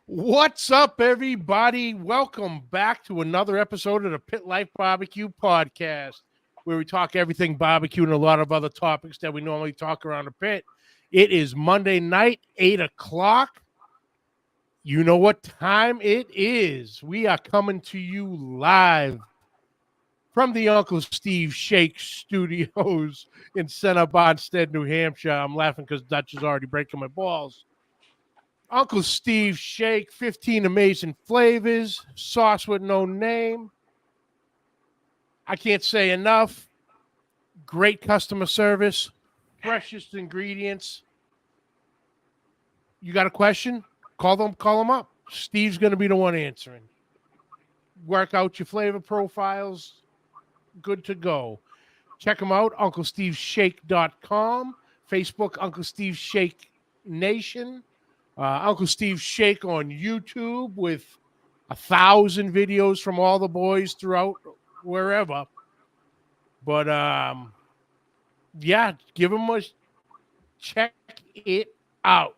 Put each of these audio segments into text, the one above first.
What's up, everybody? Welcome back to another episode of the Pit Life Barbecue Podcast, where we talk everything barbecue and a lot of other topics that we normally talk around the pit. It is Monday night, 8 o'clock. You know what time it is. We are coming to you live from the Uncle Steve Shake Studios in Center Bonstead, New Hampshire. I'm laughing because Dutch is already breaking my balls. Uncle Steve Shake, 15 amazing flavors, sauce with no name. I can't say enough. Great customer service, freshest ingredients. You got a question? Call them up. Steve's going to be the one answering. Work out your flavor profiles. Good to go. Check them out, UncleSteveShake.com, Facebook, Uncle Steve Shake Nation. Uncle Steve Shake on YouTube with 1,000 videos from all the boys throughout wherever. But yeah, give him a check it out.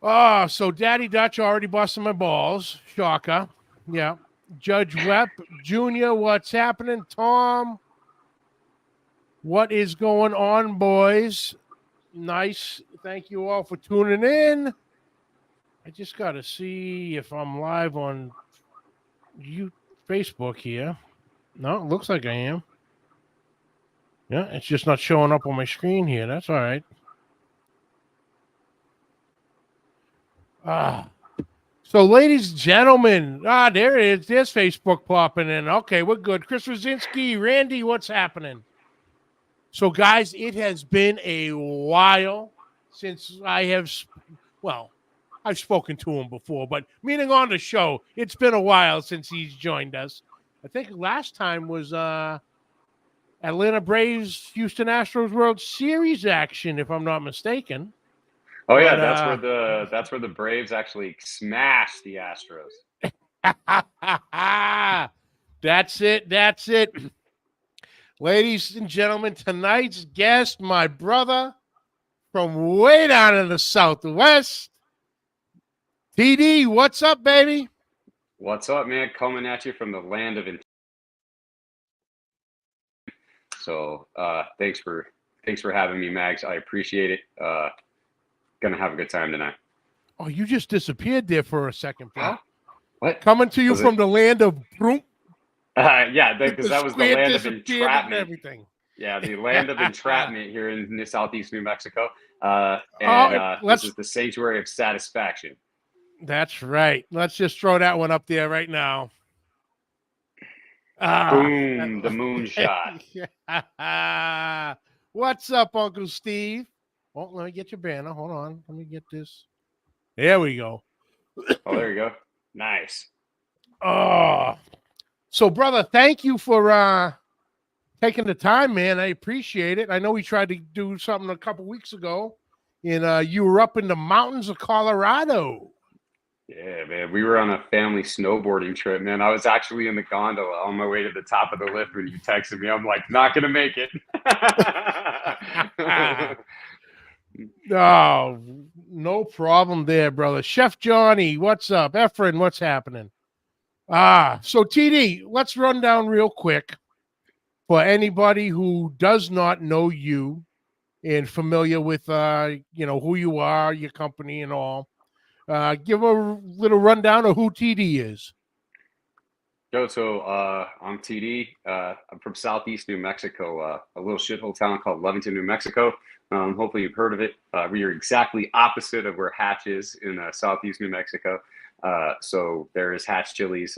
Oh, so Daddy Dutch already busted my balls. Shocker. Yeah. Judge Webb Jr., what's happening? Tom, what is going on, boys? Nice. Thank you all for tuning in. I just got to see if I'm live on Facebook here. No, it looks like I am. Yeah, it's just not showing up on my screen here. That's all right. So, ladies and gentlemen, there it is. There's Facebook popping in. Okay, we're good. Chris Rosinski, Randy, what's happening? So, guys, it has been a while since I've spoken to him before, but meaning on the show, it's been a while since he's joined us. I think last time was Atlanta Braves, Houston Astros World Series action, if I'm not mistaken. Oh yeah, that's where the Braves actually smashed the Astros. That's it. Ladies and gentlemen, tonight's guest, my brother from way down in the Southwest, TD. What's up, baby? What's up, man? Coming at you from the land of So thanks for having me, Mags. I appreciate it. Gonna have a good time tonight. Oh, you just disappeared there for a second, bro. What? Coming to you from the land of Brew? Yeah, because that was the land of entrapment. Everything. Yeah, the land of entrapment here in southeast New Mexico. This is the sanctuary of satisfaction. That's right. Let's just throw that one up there right now. Boom, the moonshot. What's up, Uncle Steve? Oh, let me get your banner. Hold on. Let me get this. There we go. Oh, there you go. Nice. Oh, so brother, thank you for taking the time, man. I appreciate it. I know we tried to do something a couple weeks ago, and you were up in the mountains of Colorado. Yeah, man. We were on a family snowboarding trip, man. I was actually in the gondola on my way to the top of the lift when you texted me. I'm like, not going to make it. Oh, no problem there, brother. Chef Johnny, what's up? Efren, what's happening? So TD, let's run down real quick for anybody who does not know you and familiar with, who you are, your company and all. Give a little rundown of who TD is. So I'm TD. I'm from southeast New Mexico, a little shithole town called Lovington, New Mexico. Hopefully you've heard of it. We are exactly opposite of where Hatch is in southeast New Mexico. So there is Hatch Chili's.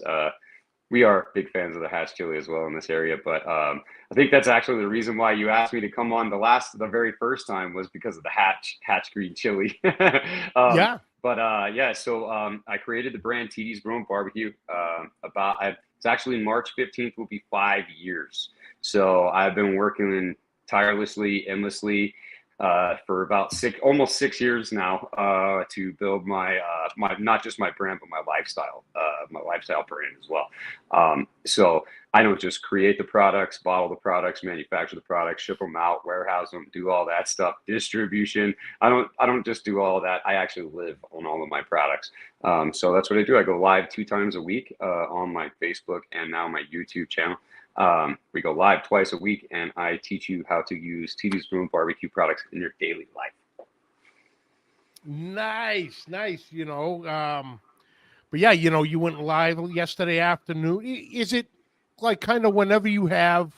We are big fans of the Hatch Chili as well in this area. But I think that's actually the reason why you asked me to come on the very first time was because of the Hatch Green Chili. Yeah. But so I created the brand TD's Brew Barbecue. It's actually March 15th will be 5 years. So I've been working tirelessly, endlessly for about almost 6 years now to build my not just my brand but my lifestyle lifestyle brand as well. So I don't just create the products, bottle the products, manufacture the products, ship them out, warehouse them, do all that stuff, distribution. I don't just do all of that. I actually live on all of my products. So that's what I do. I go live 2 times a week on my Facebook and now my YouTube channel. We go live twice a week, and I teach you how to use TD's Brew barbecue products in your daily life. Nice. But yeah, you went live yesterday afternoon. Is it like kind of whenever you have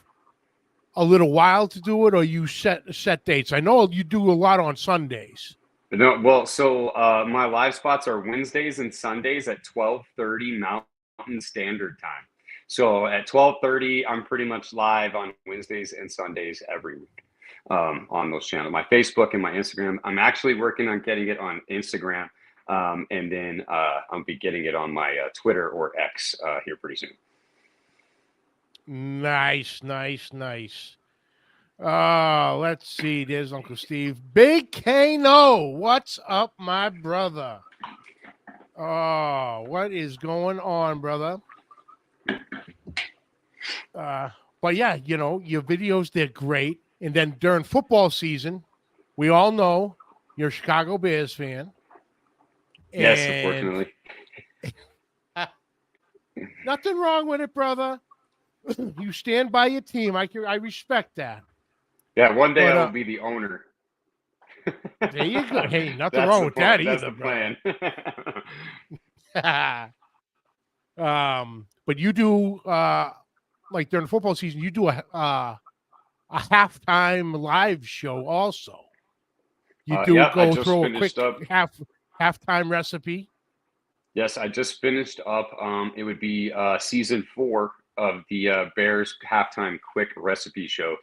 a little while to do it, or you set dates? I know you do a lot on Sundays. No, well, so my live spots are Wednesdays and Sundays at 12:30 Mountain Standard Time. So at 12:30, I'm pretty much live on Wednesdays and Sundays every week on those channels. My Facebook and my Instagram. I'm actually working on getting it on Instagram, and then I'll be getting it on my Twitter or X here pretty soon. Nice. Let's see. There's Uncle Steve. Big Kano. What's up, my brother? Oh, what is going on, brother? But yeah, your videos, they're great. And then during football season, we all know you're a Chicago Bears fan. Yes, unfortunately. Nothing wrong with it, brother. You stand by your team. I respect that. Yeah, one day I will be the owner. There you go. Hey, nothing wrong with that either. That's the plan. But you do like during football season, you do a halftime live show also. You do go through a quick halftime recipe. Yes, I just finished up. It would be season 4 of the Bears halftime quick recipe show.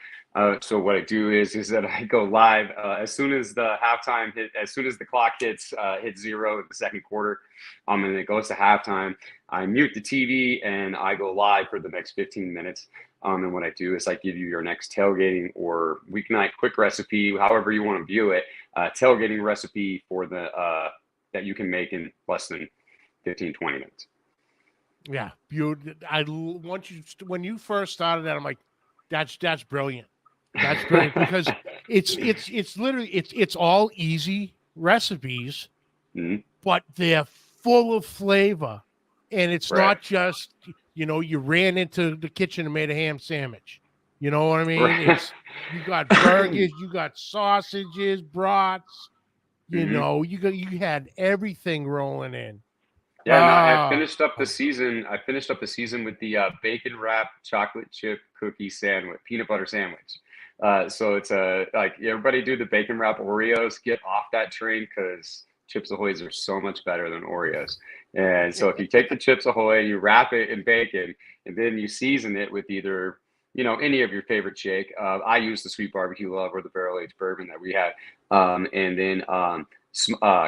So what I do is that I go live as soon as the halftime as soon as the clock hits 0 in the second quarter, and it goes to halftime. I mute the TV and I go live for the next 15 minutes. And what I do is I give you your next tailgating or weeknight quick recipe, however you want to view it, tailgating recipe for the that you can make in less than 15, 20 minutes. Yeah, when you first started that, I'm like, that's brilliant. That's brilliant because it's literally it's all easy recipes, but they're full of flavor, and it's not just you ran into the kitchen and made a ham sandwich. You know what I mean? Right. You got burgers, you got sausages, brats. You had everything rolling in. Yeah, no, I finished up the season. I finished up the season with the bacon wrapped chocolate chip cookie sandwich, peanut butter sandwich. So it's like everybody do the bacon wrap Oreos. Get off that train because Chips Ahoy's are so much better than Oreos. And so if you take the Chips Ahoy, you wrap it in bacon, and then you season it with either any of your favorite shake. I use the Sweet Barbecue Love or the barrel aged bourbon that we had, and then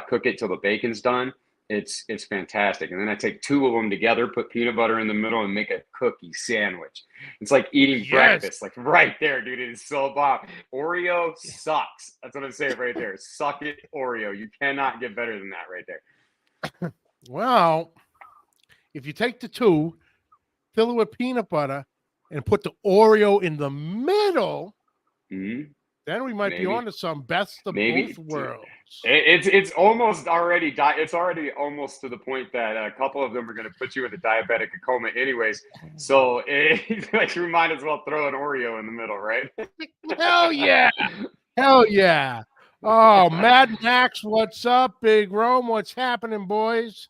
cook it till the bacon's done. It's fantastic. And then I take 2 of them together, put peanut butter in the middle, and make a cookie sandwich. It's like eating breakfast, like right there, dude. It is so bomb. Oreo sucks. That's what I'm saying right there. Suck it, Oreo. You cannot get better than that right there. Well, if you take the 2, fill it with peanut butter, and put the Oreo in the middle, then we might be on to some best of both worlds. It's almost already it's already almost to the point that a couple of them are going to put you in a diabetic coma anyways. So like you might as well throw an Oreo in the middle, right? Hell yeah. Hell yeah. Oh, Mad Max, what's up? Big Rome, what's happening, boys?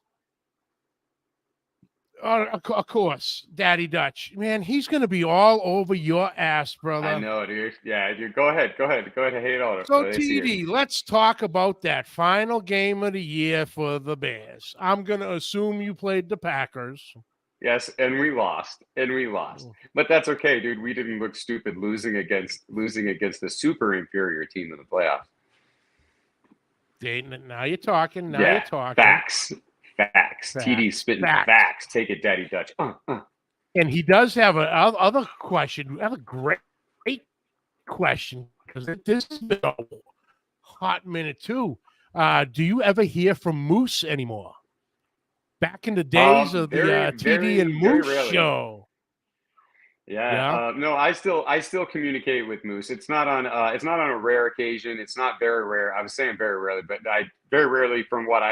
Of course, Daddy Dutch. Man, he's going to be all over your ass, brother. I know, dude. Yeah, dude. Go ahead. Hate on it. So, TD, let's talk about that final game of the year for the Bears. I'm going to assume you played the Packers. Yes, and we lost. But that's okay, dude. We didn't look stupid losing against the super inferior team in the playoffs. Now you're talking. You're talking. Facts. TD spitting facts. Take it, Daddy Dutch. And he does have another question. Another great question because this has been a hot minute too. Do you ever hear from Moose anymore? Back in the days of the Very, TD very, and very Moose rarely. show. Yeah. No, I still communicate with Moose. It's not on a rare occasion. It's not very rare. I was saying very rarely, but I very rarely from what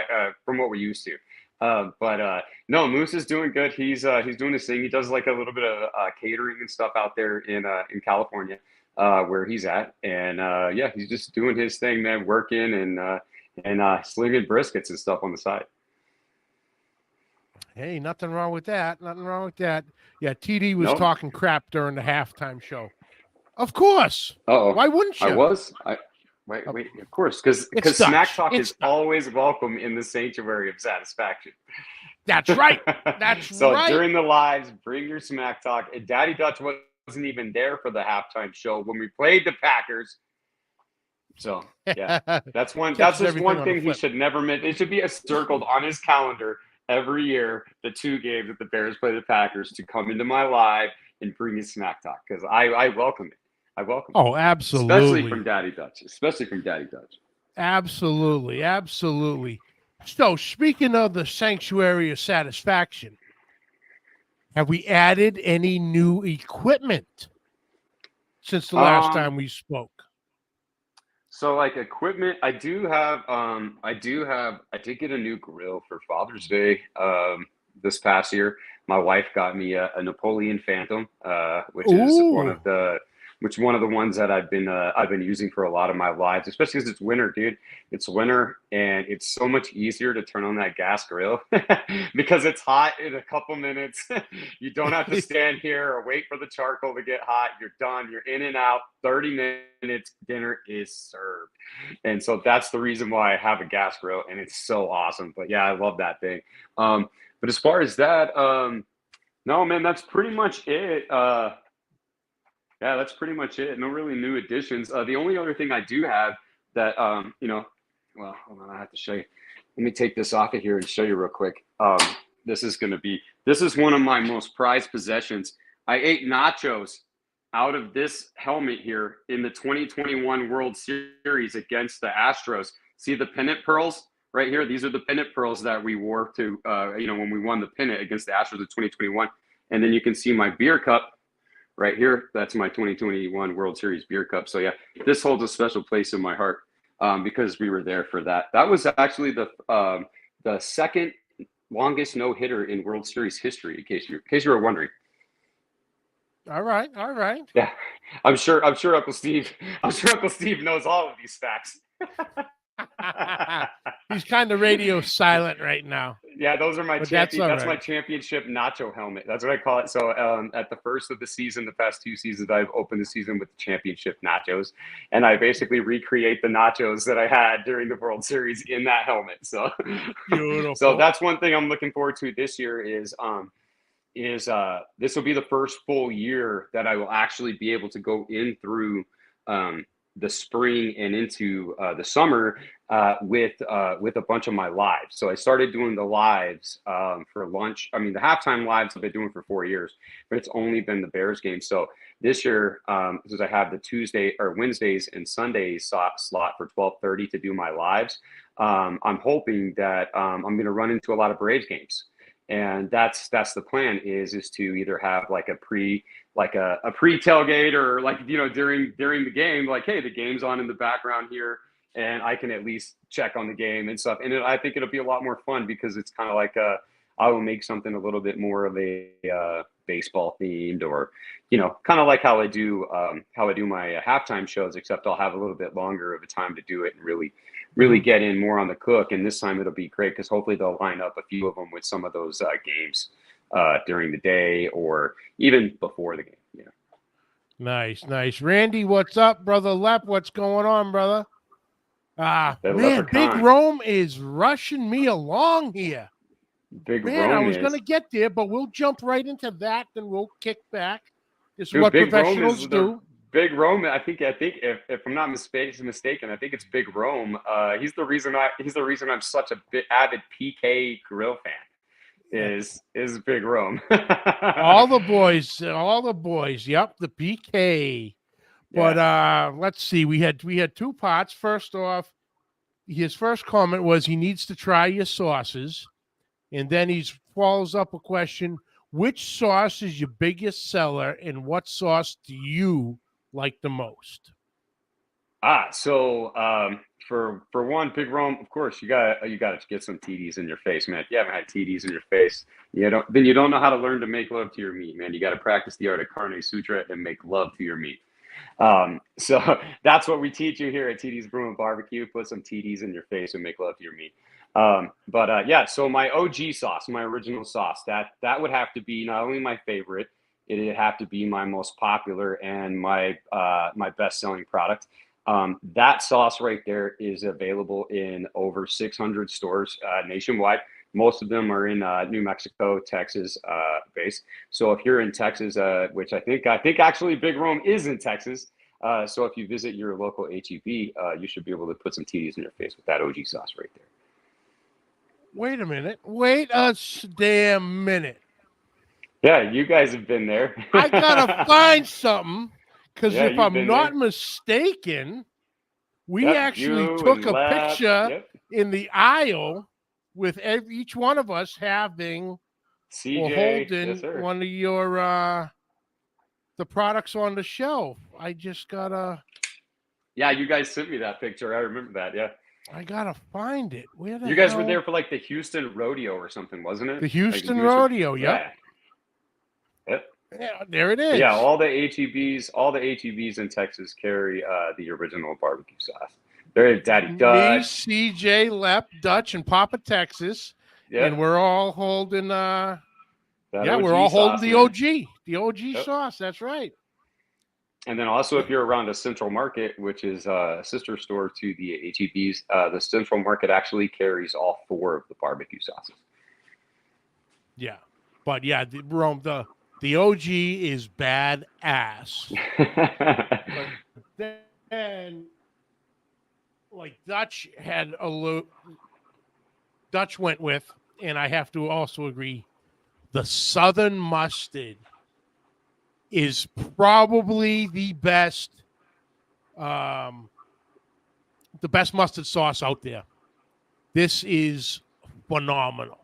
we're used to. But no, Moose is doing good. He's doing his thing. He does like a little bit of catering and stuff out there in California, where he's at. And yeah, he's just doing his thing, man, working and slinging briskets and stuff on the side. Hey, nothing wrong with that. Nothing wrong with that. Yeah, TD was Nope. talking crap during the halftime show. Of course. Uh-oh. Why wouldn't you? Wait, of course, because It's smack Dutch. talk It's is Dutch. always welcome in the sanctuary of satisfaction. That's right. That's So right. during the lives, bring your smack talk. And Daddy Dutch wasn't even there for the halftime show when we played the Packers. So yeah, that's just one thing he should never miss. It should be circled on his calendar every year, the 2 games that the Bears play the Packers, to come into my live and bring his smack talk, because I welcome it. I welcome it. Oh, absolutely. Especially from Daddy Dutch. Absolutely. Absolutely. So, speaking of the sanctuary of satisfaction, have we added any new equipment since the last time we spoke? So like equipment, I did get a new grill for Father's Day this past year. My wife got me a Napoleon Phantom, which is one of the ones that I've been using for a lot of my lives, especially because it's winter, dude. It's winter, and it's so much easier to turn on that gas grill because it's hot in a couple minutes. You don't have to stand here or wait for the charcoal to get hot. You're done. You're in and out. 30 minutes, dinner is served. And so that's the reason why I have a gas grill, and it's so awesome. But yeah, I love that thing. But as far as that, no, man, that's pretty much it. Yeah, that's pretty much it. No really new additions. The only other thing I do have that, well, hold on, I have to show you. Let me take this off of here and show you real quick. This is one of my most prized possessions. I ate nachos out of this helmet here in the 2021 World Series against the Astros. See the pennant pearls right here? These are the pennant pearls that we wore to, when we won the pennant against the Astros in 2021. And then you can see my beer cup right here. That's my 2021 World Series beer cup. So yeah, this holds a special place in my heart because we were there for that. That was actually the second longest no-hitter in World Series history, in case you were wondering. All right. Yeah, I'm sure Uncle Steve knows all of these facts. He's kind of radio silent right now. Yeah, those are my my championship nacho helmet. That's what I call it. So at the first of the season, the past 2 seasons, I've opened the season with the championship nachos, and I basically recreate the nachos that I had during the World Series in that helmet. So beautiful. So that's one thing I'm looking forward to this year is this will be the first full year that I will actually be able to go in through the spring and into the summer with a bunch of my lives. So I started doing the lives for lunch. I mean, the halftime lives I've been doing for 4 years, but it's only been the Bears game. So this year, since I have the Tuesday or Wednesdays and Sundays slot for 12:30 to do my lives, I'm hoping that I'm going to run into a lot of Braves games. And that's the plan is to either have like a pre tailgate or during the game, like, hey, the game's on in the background here and I can at least check on the game and stuff. And I think it'll be a lot more fun because it's kind of like I will make something a little bit more of a baseball themed, or kind of like how I do my halftime shows, except I'll have a little bit longer of a time to do it and really get in more on the cook. And this time it'll be great because hopefully they'll line up a few of them with some of those games during the day or even before the game. Yeah. Nice. Randy, what's up, brother? Lep, what's going on, brother? Man, Leprechaun. Big Rome is rushing me along here. I was going to get there, but we'll jump right into that, then we'll kick back. This is what Big professionals do. Big Rome, I think if I'm not mistaken, I think it's Big Rome. He's the reason I'm such a avid PK grill fan. Is Big Rome. all the boys. Yep, the PK. But let's see. We had 2 parts. First off, his first comment was he needs to try your sauces. And then he follows up a question: which sauce is your biggest seller, and what sauce do you like the most? For one, Big Rome, of course, you gotta get some TDs in your face, man. If you haven't had TDs in your face, you don't know how to learn to make love to your meat, man. You got to practice the art of carne sutra and make love to your meat. So that's what we teach you here at TD's Brew and Barbecue. Put some TDs in your face and make love to your meat. So my OG sauce, my original sauce, that would have to be not only my favorite, it'd have to be my most popular and my best selling product. That sauce right there is available in over 600 stores nationwide. Most of them are in New Mexico, Texas based. So if you're in Texas, which I think actually Big Rome is in Texas. So if you visit your local HEB, you should be able to put some TDs in your face with that OG sauce right there. Wait a minute. Wait a damn minute. Yeah, you guys have been there. I gotta find something, because Yeah, if you've I'm been not there. mistaken, we Yep, actually you took and a Lab. picture Yep. in the aisle with each one of us having CJ, or holding yes, sir. one of your the products on the shelf. I just gotta. Yeah, you guys sent me that picture. I remember that. Yeah. I gotta find it. Where the You guys hell? were there for like the Houston Rodeo or something, wasn't it? The Houston Rodeo. Yep. Yep. Yeah, there it is. But yeah, all the HEBs in Texas carry the original barbecue sauce. They're Daddy Me, Dutch. CJ, Lep, Dutch, and Papa Texas. Yep. And we're all holding we're all sauce, holding the man. the OG sauce. That's right. And then also, if you're around a Central Market, which is a sister store to the HEBs, the Central Market actually carries all 4 of the barbecue sauces. Yeah, but yeah, the OG is badass. But then, like Dutch had Dutch went with, and I have to also agree, the Southern mustard is probably the best mustard sauce out there. This is phenomenal.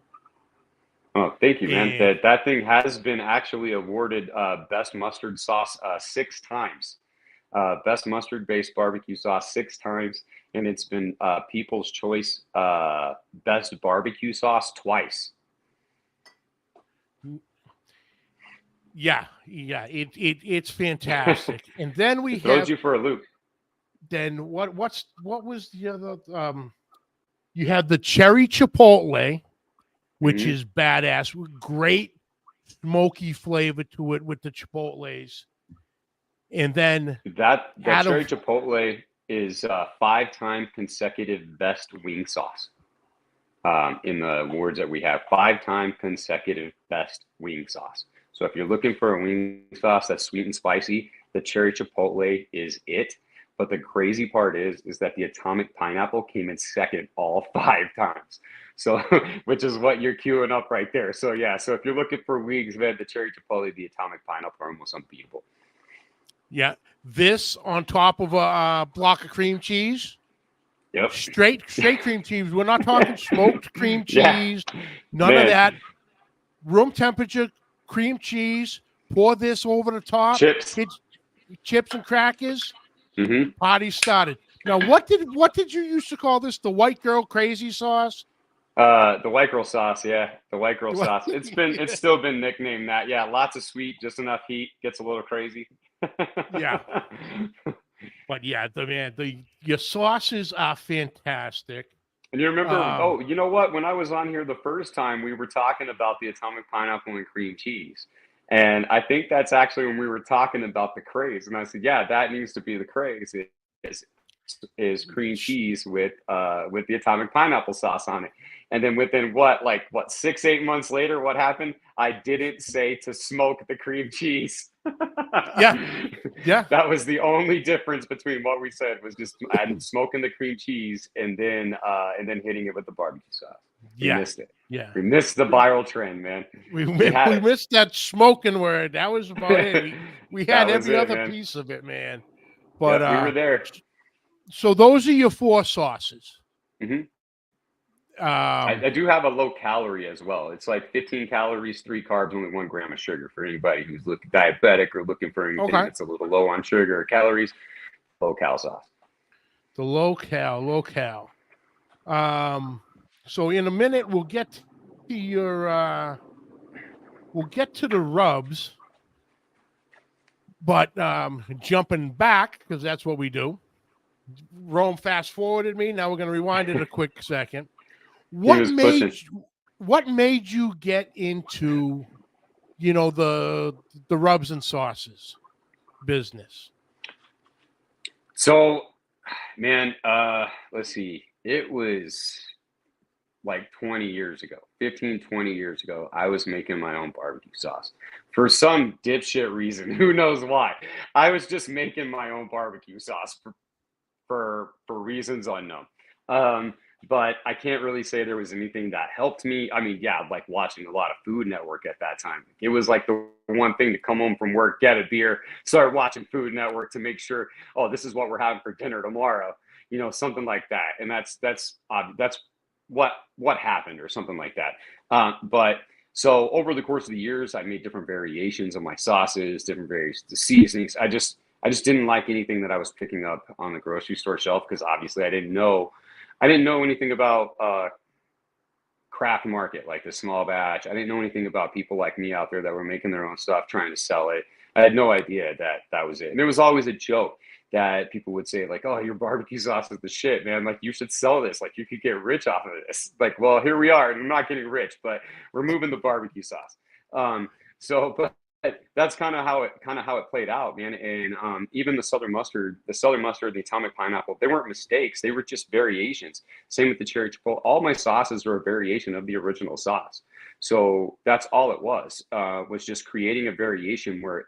Oh, thank you, man. That thing has been actually awarded best mustard sauce 6 times. Best mustard-based barbecue sauce 6 times, and it's been People's Choice best barbecue sauce twice. Yeah, it's fantastic. And then we throws you for a loop. Then what was the other? You had the cherry chipotle, which is badass. Great smoky flavor to it with the chipotles. And then that cherry chipotle is 5-time consecutive best wing sauce. In the awards that we have, 5-time consecutive best wing sauce. So if you're looking for a wing sauce that's sweet and spicy, the cherry chipotle is it. But the crazy part is that the atomic pineapple came in second all 5 times. So, which is what you're queuing up right there. So yeah, so if you're looking for wings, man, the cherry chipotle, the atomic pineapple are almost unbeatable. Yeah, this on top of a block of cream cheese. Yep. Straight cream cheese. We're not talking smoked cream cheese. None of that. Room temperature cream cheese. Pour this over the top. Chips and crackers. Party started. Now, what did you used to call this? The white girl crazy sauce? The white girl sauce, yeah. The white girl sauce. It's still been nicknamed that. Yeah, lots of sweet, just enough heat, gets a little crazy. Yeah. But yeah, your sauces are fantastic. And you remember, you know what? When I was on here the first time, we were talking about the atomic pineapple and cream cheese. And I think that's actually when we were talking about the craze. And I said, yeah, that needs to be the craze. Is cream cheese with the atomic pineapple sauce on it. And then within 6-8 months later, what happened? I didn't say to smoke the cream cheese. Yeah. That was the only difference between what we said, was just adding smoking the cream cheese and then hitting it with the barbecue sauce. We missed it. Yeah. We missed the viral trend, man. We missed that smoking word. That was about it. We had every other piece of it, man. But we were there. So those are your 4 sauces. I do have a low calorie as well. It's like 15 calories, 3 carbs, only 1 gram of sugar for anybody who's looking diabetic or looking for anything Okay. that's a little low on sugar or calories. Low cal sauce. The low cal. So in a minute we'll get to the rubs, but jumping back, because that's what we do. Rome fast forwarded me. Now we're going to rewind it a quick second. What made you get into, the rubs and sauces business? So, man, let's see. It was like 20 years ago, 15, 20 years ago, I was making my own barbecue sauce for some dipshit reason. Who knows why? I was just making my own barbecue sauce for reasons unknown. But I can't really say there was anything that helped me. I mean, yeah, like watching a lot of Food Network at that time. It was like the one thing to come home from work, get a beer, start watching Food Network to make sure, oh, this is what we're having for dinner tomorrow, something like that. And that's what happened or something like that. But so over the course of the years, I made different variations of my sauces, different various seasonings. I just didn't like anything that I was picking up on the grocery store shelf because obviously I didn't know anything about craft market, like the small batch. I didn't know anything about people like me out there that were making their own stuff, trying to sell it. I had no idea that was it. And there was always a joke that people would say, like, oh, your barbecue sauce is the shit, man. Like, you should sell this. Like, you could get rich off of this. Like, well, here we are. I'm not getting rich, but we're moving the barbecue sauce. But that's kind of how it played out, man. And even the southern mustard, the atomic pineapple, they weren't mistakes. They were just variations. Same with the cherry chipotle. All my sauces were a variation of the original sauce. So that's all it was just creating a variation where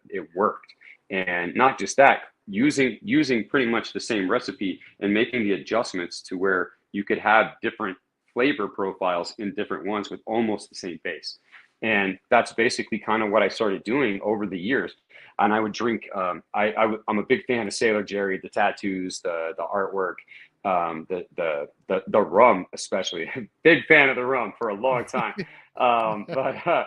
it worked. And not just that, using pretty much the same recipe and making the adjustments to where you could have different flavor profiles in different ones with almost the same base. And that's basically kind of what I started doing over the years. And I would drink. I'm a big fan of Sailor Jerry, the tattoos, the artwork, the rum, especially. Big fan of the rum for a long time. I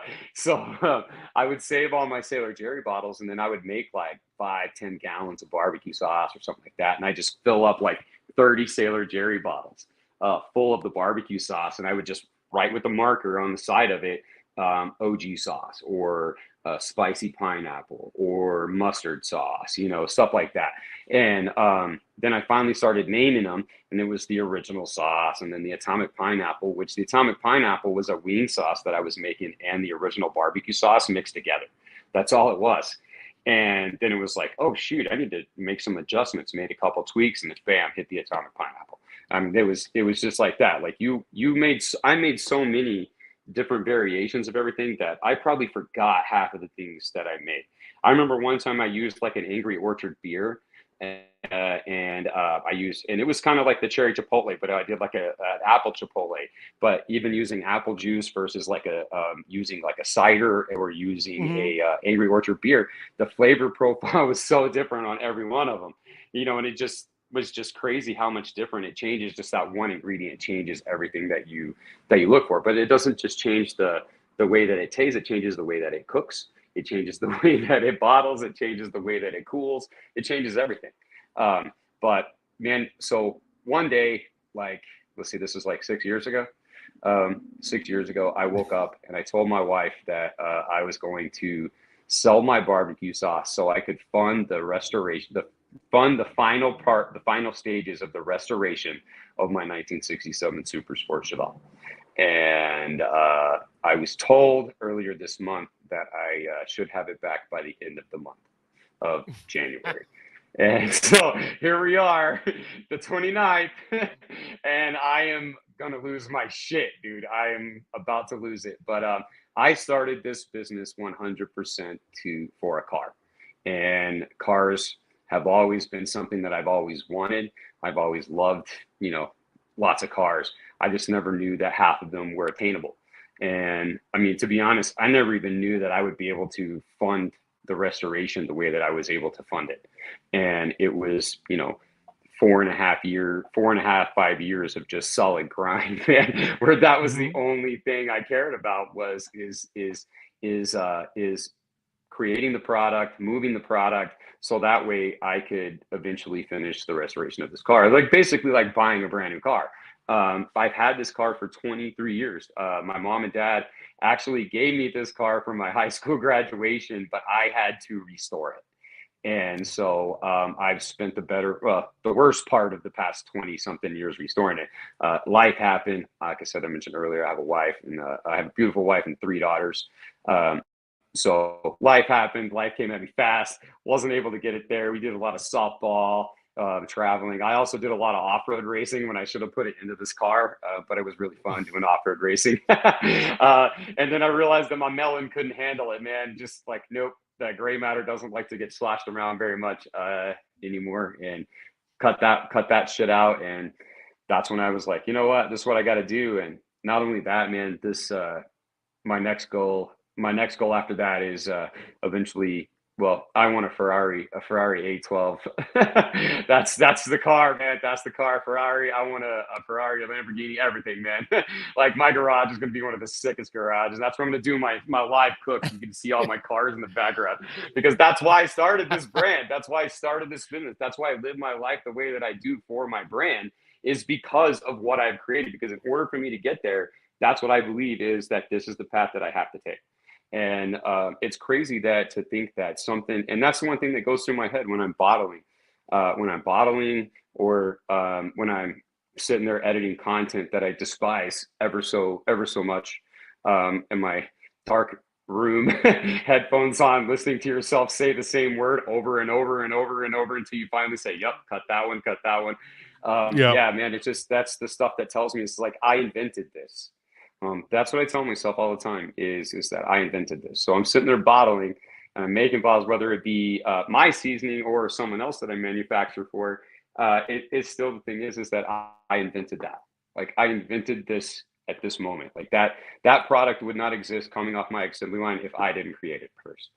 would save all my Sailor Jerry bottles, and then I would make like 5-10 gallons of barbecue sauce or something like that, and I just fill up like 30 Sailor Jerry bottles full of the barbecue sauce, and I would just write with a marker on the side of it. OG sauce or spicy pineapple or mustard sauce, stuff like that. And then I finally started naming them, and it was the original sauce, and then the atomic pineapple, which the atomic pineapple was a wing sauce that I was making and the original barbecue sauce mixed together. That's all it was. And then it was like, oh shoot, I need to make some adjustments, made a couple tweaks, and then bam, hit the atomic pineapple. I mean, it was just like that. Like I made so many different variations of everything that I probably forgot half of the things that I made. I remember one time I used like an Angry Orchard beer, and it was kind of like the cherry chipotle, but I did like an apple chipotle. But even using apple juice versus like using like a cider or using a Angry Orchard beer, the flavor profile was so different on every one of them, and it just was just crazy how much different it changes. Just that one ingredient changes everything that you look for. But it doesn't just change the way that it tastes, it changes the way that it cooks, it changes the way that it bottles, it changes the way that it cools, it changes everything. But man, so one day, like, let's see, this was like 6 years ago. 6 years ago, I woke up and I told my wife that I was going to sell my barbecue sauce so I could fund the restoration, the final stages of the restoration of my 1967 Super Sport Cheval. And I was told earlier this month that I should have it back by the end of the month of January. And so here we are, the 29th, and I am going to lose my shit, dude. I am about to lose it. But I started this business 100% for a car. And cars have always been something that I've always wanted. I've always loved, lots of cars. I just never knew that half of them were attainable. And I mean, to be honest, I never even knew that I would be able to fund the restoration the way that I was able to fund it. And it was, 4.5, 5 years of just solid grind, man, where that was the only thing I cared about was creating the product, moving the product, so that way I could eventually finish the restoration of this car. Like basically like buying a brand new car. I've had this car for 23 years. My mom and dad actually gave me this car for my high school graduation, but I had to restore it. And so I've spent the worst part of the past 20 something years restoring it. Life happened. Like I said, I mentioned earlier, I have a wife and I have a beautiful wife and 3 daughters. So life happened. Life came at me fast. Wasn't able to get it there. We did a lot of softball, traveling. I also did a lot of off-road racing when I should have put it into this car, but it was really fun doing off-road racing. And then I realized that my melon couldn't handle it, man. Just like, nope, that gray matter doesn't like to get sloshed around very much anymore. And cut that shit out. And that's when I was like, you know what, this is what I got to do. And not only that, man, my next goal after that is eventually, well, I want a Ferrari A12. That's the car, man. That's the car, Ferrari. I want a Ferrari, a Lamborghini, everything, man. Like my garage is going to be one of the sickest garages. That's where I'm going to do my live cook. You can see all my cars in the background because that's why I started this brand. That's why I started this business. That's why I live my life the way that I do for my brand, is because of what I've created. Because in order for me to get there, that's what I believe is that this is the path that I have to take. And it's crazy to think that something, and that's the one thing that goes through my head when I'm bottling, or when I'm sitting there editing content that I despise ever so much, in my dark room, headphones on, listening to yourself say the same word over and over and over and over until you finally say, yep, cut that one. Yeah, man, it's just, that's the stuff that tells me it's like, I invented this. That's what I tell myself all the time is that I invented this. So I'm sitting there bottling and I'm making bottles, whether it be my seasoning or someone else that I manufacture for. It's still, the thing is that I invented that. Like I invented this at this moment. Like that product would not exist coming off my assembly line if I didn't create it first.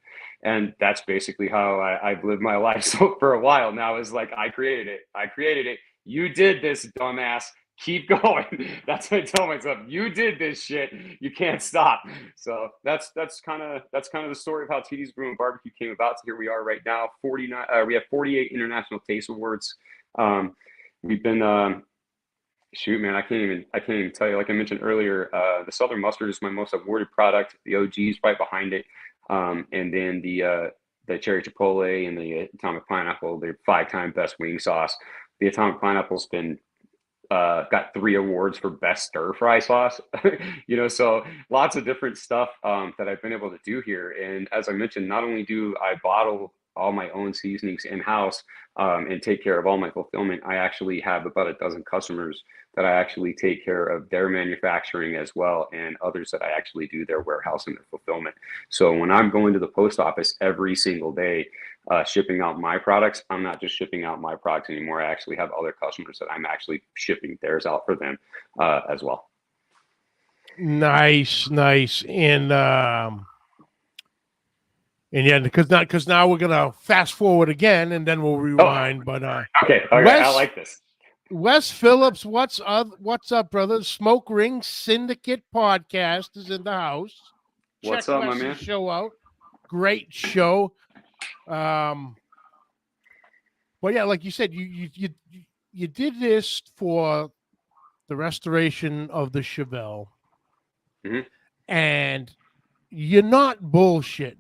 And that's basically how I've lived my life. So for a while now, is like, I created it. You did this, dumbass. Keep going. That's what I tell myself. You did this shit. You can't stop. So that's kind of the story of how TD's Brew and Barbecue came about. So here we are right now. We have 48 international taste awards. We've been shoot, man, I can't even tell you. Like I mentioned earlier, the Southern Mustard is my most awarded product. The OG is right behind it, and then the Cherry Chipotle and the Atomic Pineapple. They're 5-time best wing sauce. The Atomic Pineapple's been got 3 awards for best stir fry sauce. So lots of different stuff that I've been able to do here. And as I mentioned, not only do I bottle all my own seasonings in-house and take care of all my fulfillment, I actually have about a dozen customers that I actually take care of their manufacturing as well, and others that I actually do their warehouse and their fulfillment. So when I'm going to the post office every single day, shipping out my products, I'm not just shipping out my products anymore. I actually have other customers that I'm actually shipping theirs out for them as well. Nice. And yeah, because now we're gonna fast forward again, and then we'll rewind. But okay, I like this. Wes Phillips, what's up, brother? Smoke Ring Syndicate podcast is in the house. What's Check up, Wes's my man? show out. Great show. But yeah, like you said, you did this for the restoration of the Chevelle, and you're not bullshitting.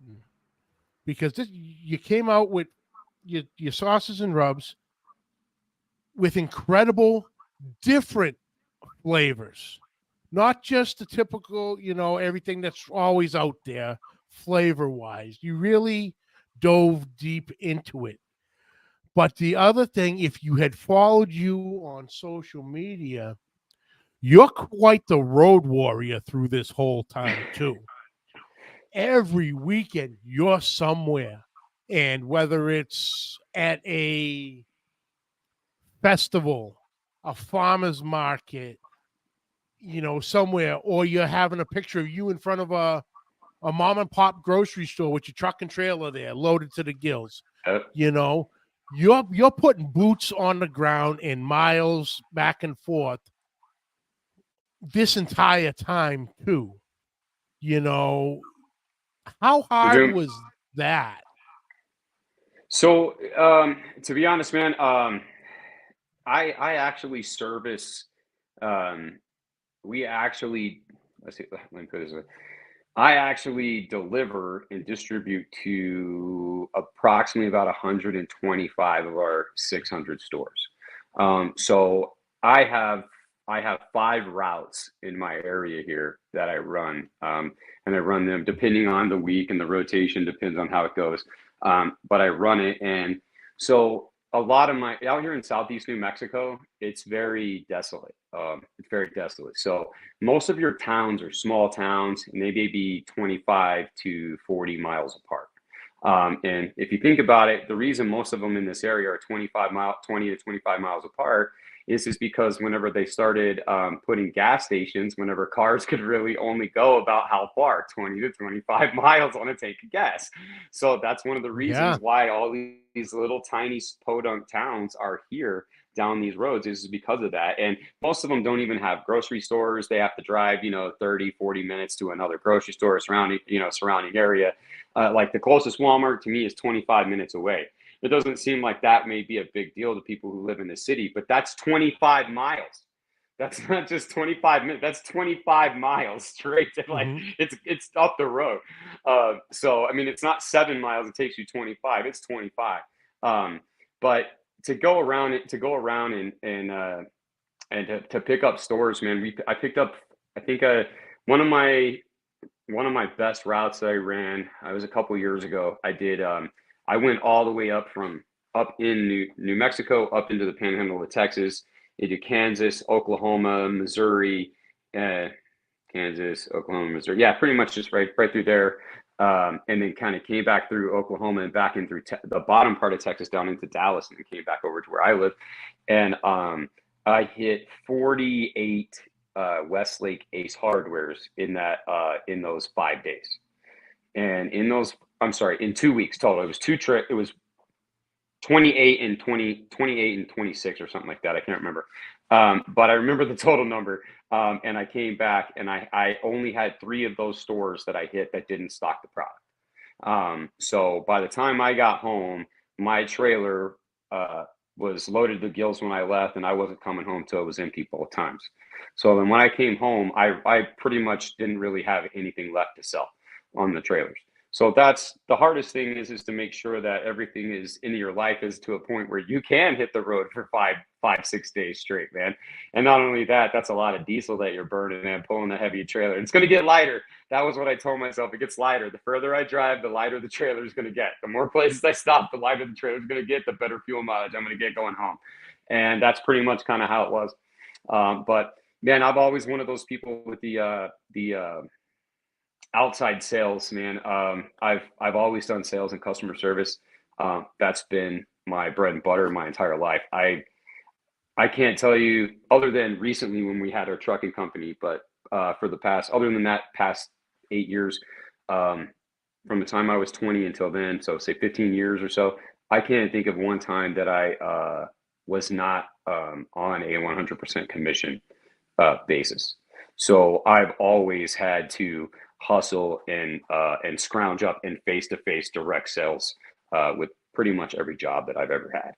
Because you came out with your sauces and rubs with incredible different flavors, not just the typical, everything that's always out there flavor-wise. You really dove deep into it. But the other thing, if you had followed you on social media, you're quite the road warrior through this whole time too. Every weekend you're somewhere, and whether it's at a festival, a farmer's market, somewhere, or you're having a picture of you in front of a mom and pop grocery store with your truck and trailer there loaded to the gills, you're putting boots on the ground and miles back and forth this entire time too. You know, how You're hard doing was that? so. To be honest, man, I actually service. Um, we actually let's see. Let me put it this way. I actually deliver and distribute to approximately about 125 of our 600 stores. So I have I have 5 routes in my area here that I run, and I run them depending on the week and the rotation depends on how it goes. But I run it, and so a lot of my out here in Southeast New Mexico, it's very desolate. It's very desolate. So most of your towns are small towns and they may be 25 to 40 miles apart. And if you think about it, the reason most of them in this area are 20 to 25 miles apart is because whenever they started putting gas stations, whenever cars could really only go about how far, 20 to 25 miles on a tank of gas. So that's one of the reasons Yeah. why all these little tiny podunk towns are here down these roads is because of that. And most of them don't even have grocery stores. They have to drive, 30, 40 minutes to another grocery store surrounding area. Like the closest Walmart to me is 25 minutes away. It doesn't seem like that may be a big deal to people who live in the city, but that's 25 miles. That's not just 25 minutes. That's 25 miles straight to like Hmm. it's up the road. So I mean, it's not 7 miles. It takes you 25. It's 25. But to go around and to pick up stores, man. I picked up. I think one of my one of my best routes that I ran. I was a couple years ago. I did. I went all the way up in New Mexico, up into the Panhandle of Texas, into Kansas, Oklahoma, Missouri, uh, Kansas, Oklahoma, Missouri. Yeah, pretty much just right through there. And then kind of came back through Oklahoma and back in through the bottom part of Texas down into Dallas, and then came back over to where I live. And I hit 48 Westlake Ace Hardwares in those 5 days. And I'm sorry, in 2 weeks total. It was It was 28 and 26 or something like that. I can't remember. But I remember the total number. And I came back and I only had 3 of those stores that I hit that didn't stock the product. So by the time I got home, my trailer was loaded to the gills when I left, and I wasn't coming home till it was empty both times. So then when I came home, I pretty much didn't really have anything left to sell on the trailers. So that's the hardest thing is to make sure that everything is in your life is to a point where you can hit the road for 6 days straight, man. And not only that, that's a lot of diesel that you're burning and pulling the heavy trailer. It's going to get lighter. That was what I told myself. It gets lighter. The further I drive, the lighter the trailer is going to get. The more places I stop, the lighter the trailer is going to get, the better fuel mileage I'm going to get going home. And that's pretty much kind of how it was. But man, I've always one of those people with the outside sales, man. I've always done sales and customer service. That's been my bread and butter my entire life. I can't tell you other than recently when we had our trucking company, but other than that past 8 years, um, from the time I was 20 until then, so say 15 years or so, I can't think of one time that I was not on a 100% commission basis. So I've always had to hustle and scrounge up in face-to-face direct sales with pretty much every job that I've ever had.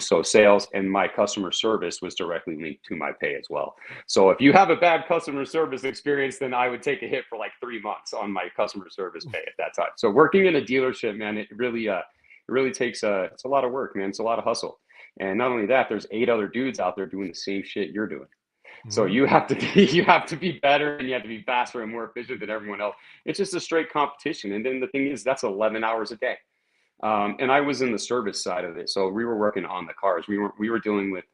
So sales and my customer service was directly linked to my pay as well. So if you have a bad customer service experience, then I would take a hit for like 3 months on my customer service pay at that time. So working in a dealership, man, it really takes it's a lot of work, man. It's a lot of hustle. And not only that, there's 8 other dudes out there doing the same shit you're doing. So Hmm. you have to be better and you have to be faster and more efficient than everyone else. It's just a straight competition. And then the thing is, that's 11 hours a day. And I was in the service side of it, so we were working on the cars. We were dealing with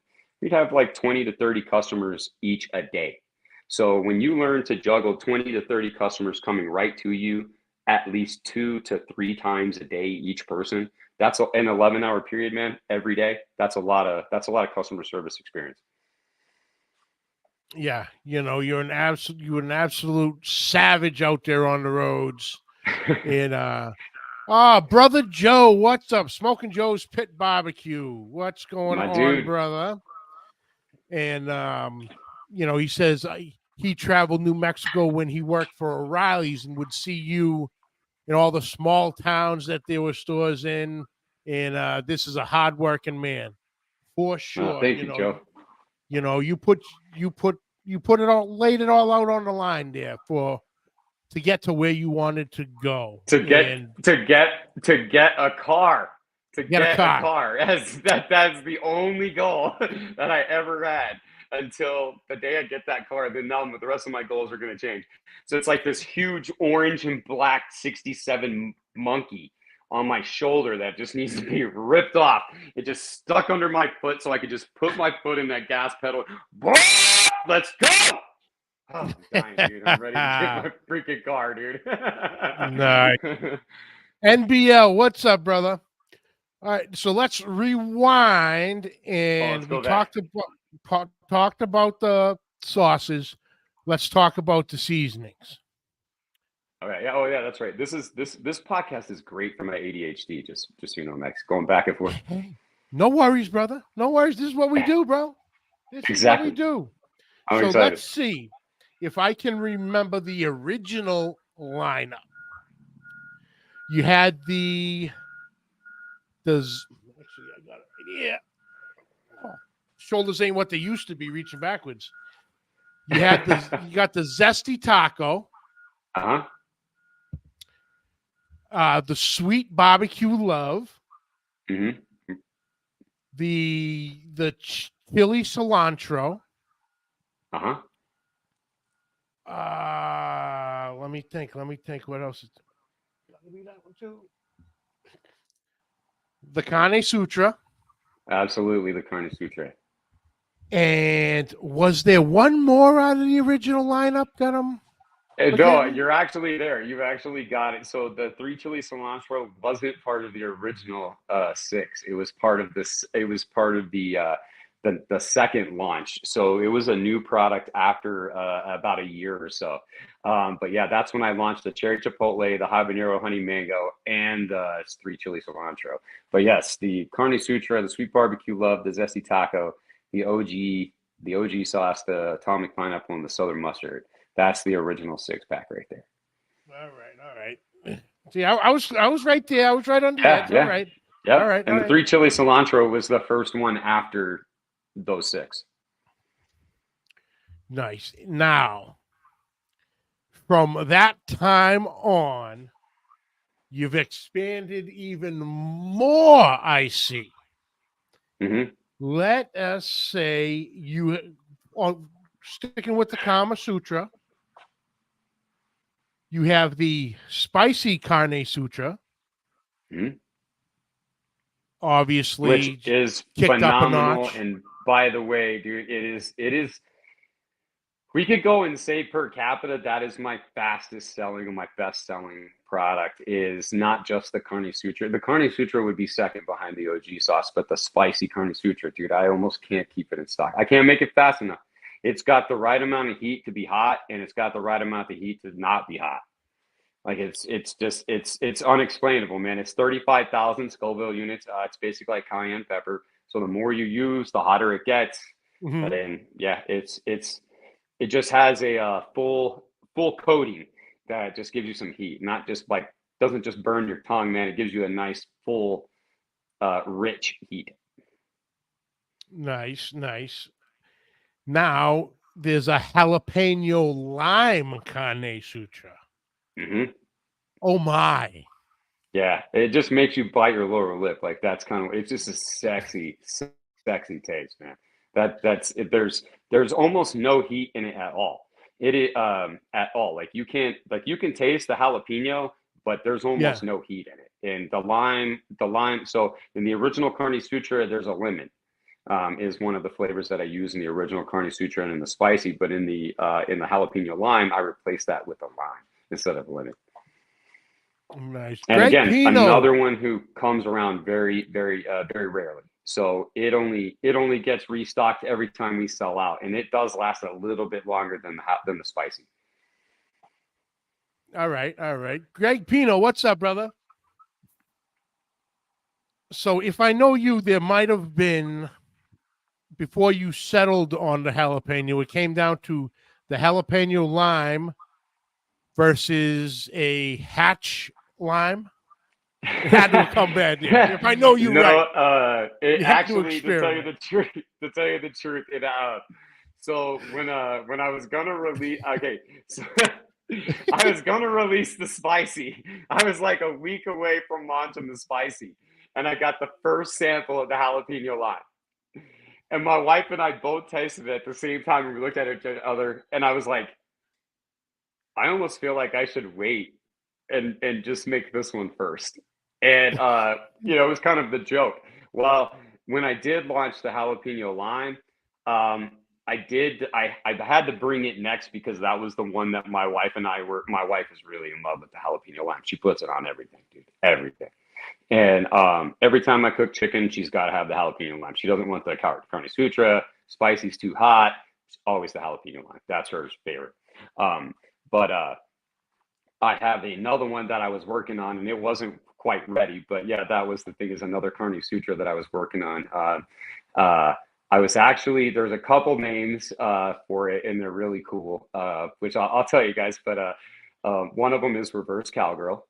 we'd have like 20 to 30 customers each a day. So when you learn to juggle 20 to 30 customers coming right to you at least 2 to 3 times a day each person, that's an 11-hour period, man, every day. That's a lot of customer service experience. Yeah, you're an absolute savage out there on the roads, and Brother Joe, what's up? Smoking Joe's Pit Barbecue. What's going My on, dude. brother? And he says he traveled New Mexico when he worked for O'Reilly's and would see you in all the small towns that there were stores in. And this is a hardworking man, for sure. Thank you, Joe. You put it all, laid it all out on the line there to get to where you wanted to go. To get a car. To Get a get car. a car. That's the only goal that I ever had until the day I get that car. Then now the rest of my goals are going to change. So it's like this huge orange and black 67 monkey on my shoulder that just needs to be ripped off. It just stuck under my foot so I could just put my foot in that gas pedal. Let's go! Oh, I'm dying, dude. I'm ready to get my freaking car, dude. Nice. NBL, what's up, brother? All right, so let's rewind, and we talked about the sauces. Let's talk about the seasonings. All right. Yeah. Oh, yeah. That's right. This podcast is great for my ADHD. Just so you know, Max, going back and forth. Hey, no worries, brother. No worries. This is what we do, bro. This is what we do. I'm so excited. Let's see if I can remember the original lineup. You had the actually I got it right here. Oh, shoulders ain't what they used to be. Reaching backwards. You had you got the zesty taco. The sweet barbecue love. Mm-hmm. The chili cilantro. Let me think. What else? Gotta be that one too. The Carne Sutra. Absolutely, the Carne Sutra. And was there one more out of the original lineup that I'm? No, you're actually there. You've actually got it. So the 3 chili cilantro wasn't part of the original 6. It was part of this. It was part of the second launch. So it was a new product after about a year or so. But yeah, that's when I launched the cherry chipotle, the habanero honey mango, and 3 chili cilantro. But yes, the Carne Sutra, the sweet barbecue love, the zesty taco, the OG sauce, the atomic pineapple, and the southern mustard. That's the original 6-pack right there. All right. See, I was right there. I was right under that. Yeah. All right. Yep. All right. And the 3 chili cilantro was the first one after those 6. Nice. Now, from that time on, you've expanded even more, I see. Mm-hmm. Let us say you are sticking with the Kama Sutra. You have the spicy Carne Sutra. Mm-hmm. Obviously, which is kicked phenomenal. Up a notch. And by the way, dude, it is. We could go and say per capita, that is my fastest selling and my best selling product. Is not just the Carne Sutra. The Carne Sutra would be second behind the OG sauce, but the spicy Carne Sutra, dude, I almost can't keep it in stock. I can't make it fast enough. It's got the right amount of heat to be hot, and it's got the right amount of heat to not be hot. Like it's unexplainable, man. It's 35,000 Scoville units. It's basically like cayenne pepper. So the more you use, the hotter it gets. Mm-hmm. But then, yeah, it just has a full coating that just gives you some heat. Not just doesn't just burn your tongue, man. It gives you a nice full, rich heat. Nice. Now there's a jalapeno lime Carne Sutra. Mm-hmm. Oh my! Yeah, it just makes you bite your lower lip. Like that's kind of, it's just a sexy taste, man. That's it. There's almost no heat in it at all. At all. Like you can taste the jalapeno, but there's almost no heat in it. And the lime. So in the original Carne Sutra, there's a lemon. Is one of the flavors that I use in the original Carne Sutra and in the spicy, but in the jalapeno lime, I replaced that with a lime instead of lemon. Nice. And Greg again, Pino. another one who comes around very, very, very rarely. So it only gets restocked every time we sell out, and it does last a little bit longer than the spicy. All right. Greg Pino, what's up, brother? So if I know you, there might have been before you settled on the jalapeno. It came down to the jalapeno lime versus a hatch lime. It had to come back there. If I know you right, it you had to actually, to tell you experiment. the truth, it so when I was gonna release, okay, so I was gonna release the spicy. I was like a week away from launching the spicy, and I got the first sample of the jalapeno lime. And my wife and I both tasted it at the same time, and we looked at each other, and I was like, I almost feel like I should wait and just make this one first. And it was kind of the joke. Well, when I did launch the jalapeno lime, I had to bring it next because that was the one that my wife is really in love with the jalapeno lime. She puts it on everything, dude. Everything. And every time I cook chicken, she's got to have the jalapeno lime. She doesn't want the carne sutra. Spicy's too hot. It's always the jalapeno lime. That's her favorite. But I have another one that I was working on, and it wasn't quite ready. But yeah, that was the thing, is another carne sutra that I was working on. I was actually, there's a couple names for it, and they're really cool, which I'll tell you guys. But one of them is reverse cowgirl,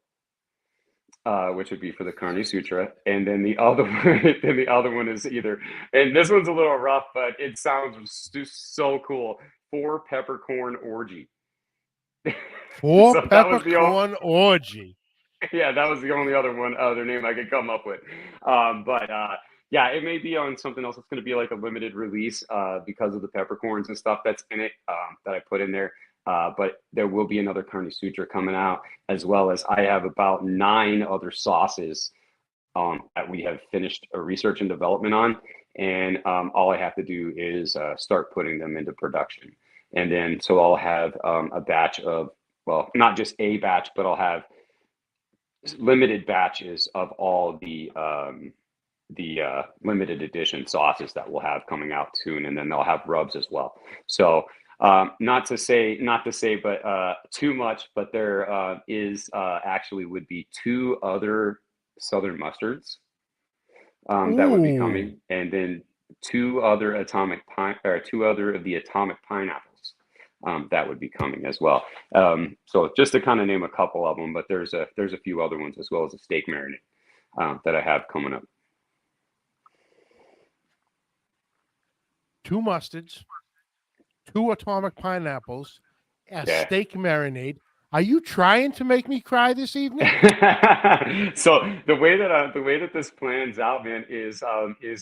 which would be for the carne sutra, and then the other one, is either, and this one's a little rough, but it sounds so cool. 4 peppercorn orgy. Four So that was the only, peppercorn orgy. yeah, that was the only other name I could come up with. But yeah, it may be on something else. It's going to be like a limited release because of the peppercorns and stuff that's in it that I put in there. But there will be another carne sutra coming out, as well as I have about 9 other sauces that we have finished a research and development on. And all I have to do is start putting them into production. And then, so I'll have a batch of, well, not just a batch, but I'll have limited batches of all the limited edition sauces that we'll have coming out soon, and then they'll have rubs as well. So not to say, but too much. But there is actually would be 2 other southern mustards that would be coming, and then 2 other two other of the atomic pineapples. That would be coming as well. So just to kind of name a couple of them, but there's a few other ones, as well as a steak marinade that I have coming up. 2 mustards, 2 atomic pineapples, a steak marinade. Are you trying to make me cry this evening? So the way that this plans out, man, is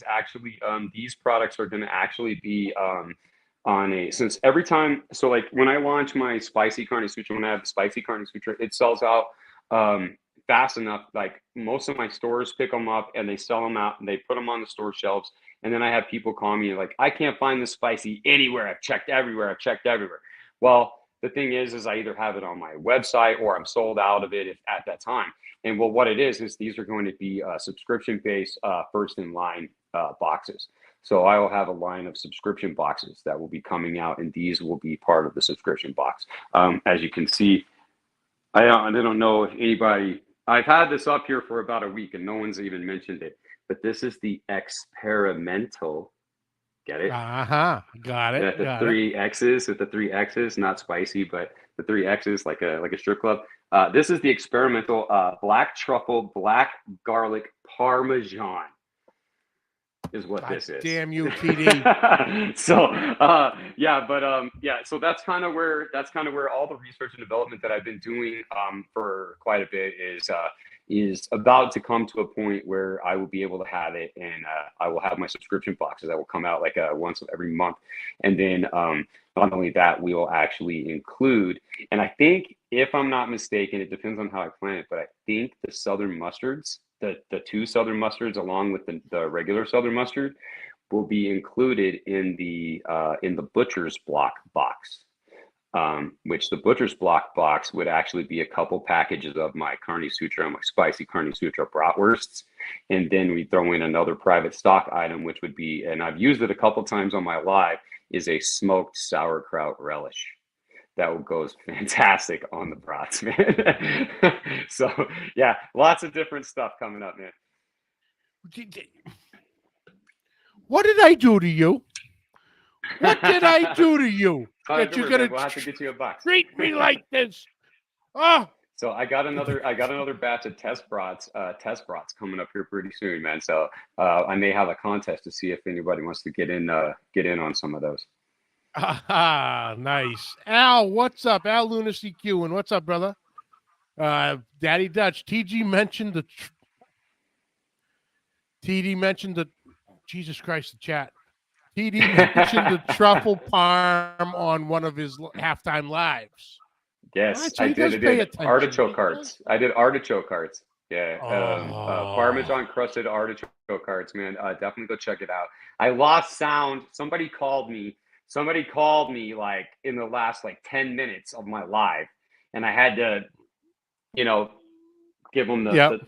actually these products are going to actually be on a, since every time, so like when I launch my spicy carne sutra, when I have the spicy carne sutra, it sells out fast enough. Like most of my stores pick them up and they sell them out and they put them on the store shelves. And then I have people call me like, I can't find the spicy anywhere. I've checked everywhere. Well, the thing is I either have it on my website or I'm sold out of it at that time. And well, what it is these are going to be subscription-based first in line boxes. So I will have a line of subscription boxes that will be coming out, and these will be part of the subscription box. As you can see, I don't know if anybody, I've had this up here for about a week and no one's even mentioned it, but this is the experimental. Get it? Got it. The 3 X's, with the 3 X's, not spicy, but the 3 X's, like a strip club. This is the experimental black truffle, black garlic parmesan. Is what this is. Damn you, TD. So so that's kind of where all the research and development that I've been doing for quite a bit is about to come to a point where I will be able to have it, and I will have my subscription boxes that will come out like once every month. And then not only that, we will actually include, and I think, if I'm not mistaken, it depends on how I plan it, but I think the southern mustards, the 2 southern mustards along with the regular southern mustard, will be included in the butcher's block box, which the butcher's block box would actually be a couple packages of my carne sutra, my spicy carne sutra bratwursts, and then we throw in another private stock item, which would be, and I've used it a couple times on my live, is a smoked sauerkraut relish. That goes fantastic on the brats, man. So yeah, lots of different stuff coming up, man. What did I do to you? What did I do to you that you're gonna We'll have to get you a box. treat me like this? Oh, So I got another batch of test brats coming up here pretty soon, man. So I may have a contest to see if anybody wants to get in on some of those. nice. Al, what's up? Al Lunacy Q, and what's up, brother? Daddy Dutch. TD mentioned Jesus Christ, the chat. TD mentioned the truffle parm on one of his halftime lives. Yes, Right, so I did artichoke hearts. I did artichoke hearts. Yeah, Parmesan crusted artichoke hearts, man. Definitely go check it out. I lost sound. Somebody called me like in the last like 10 minutes of my live, and I had to, give them the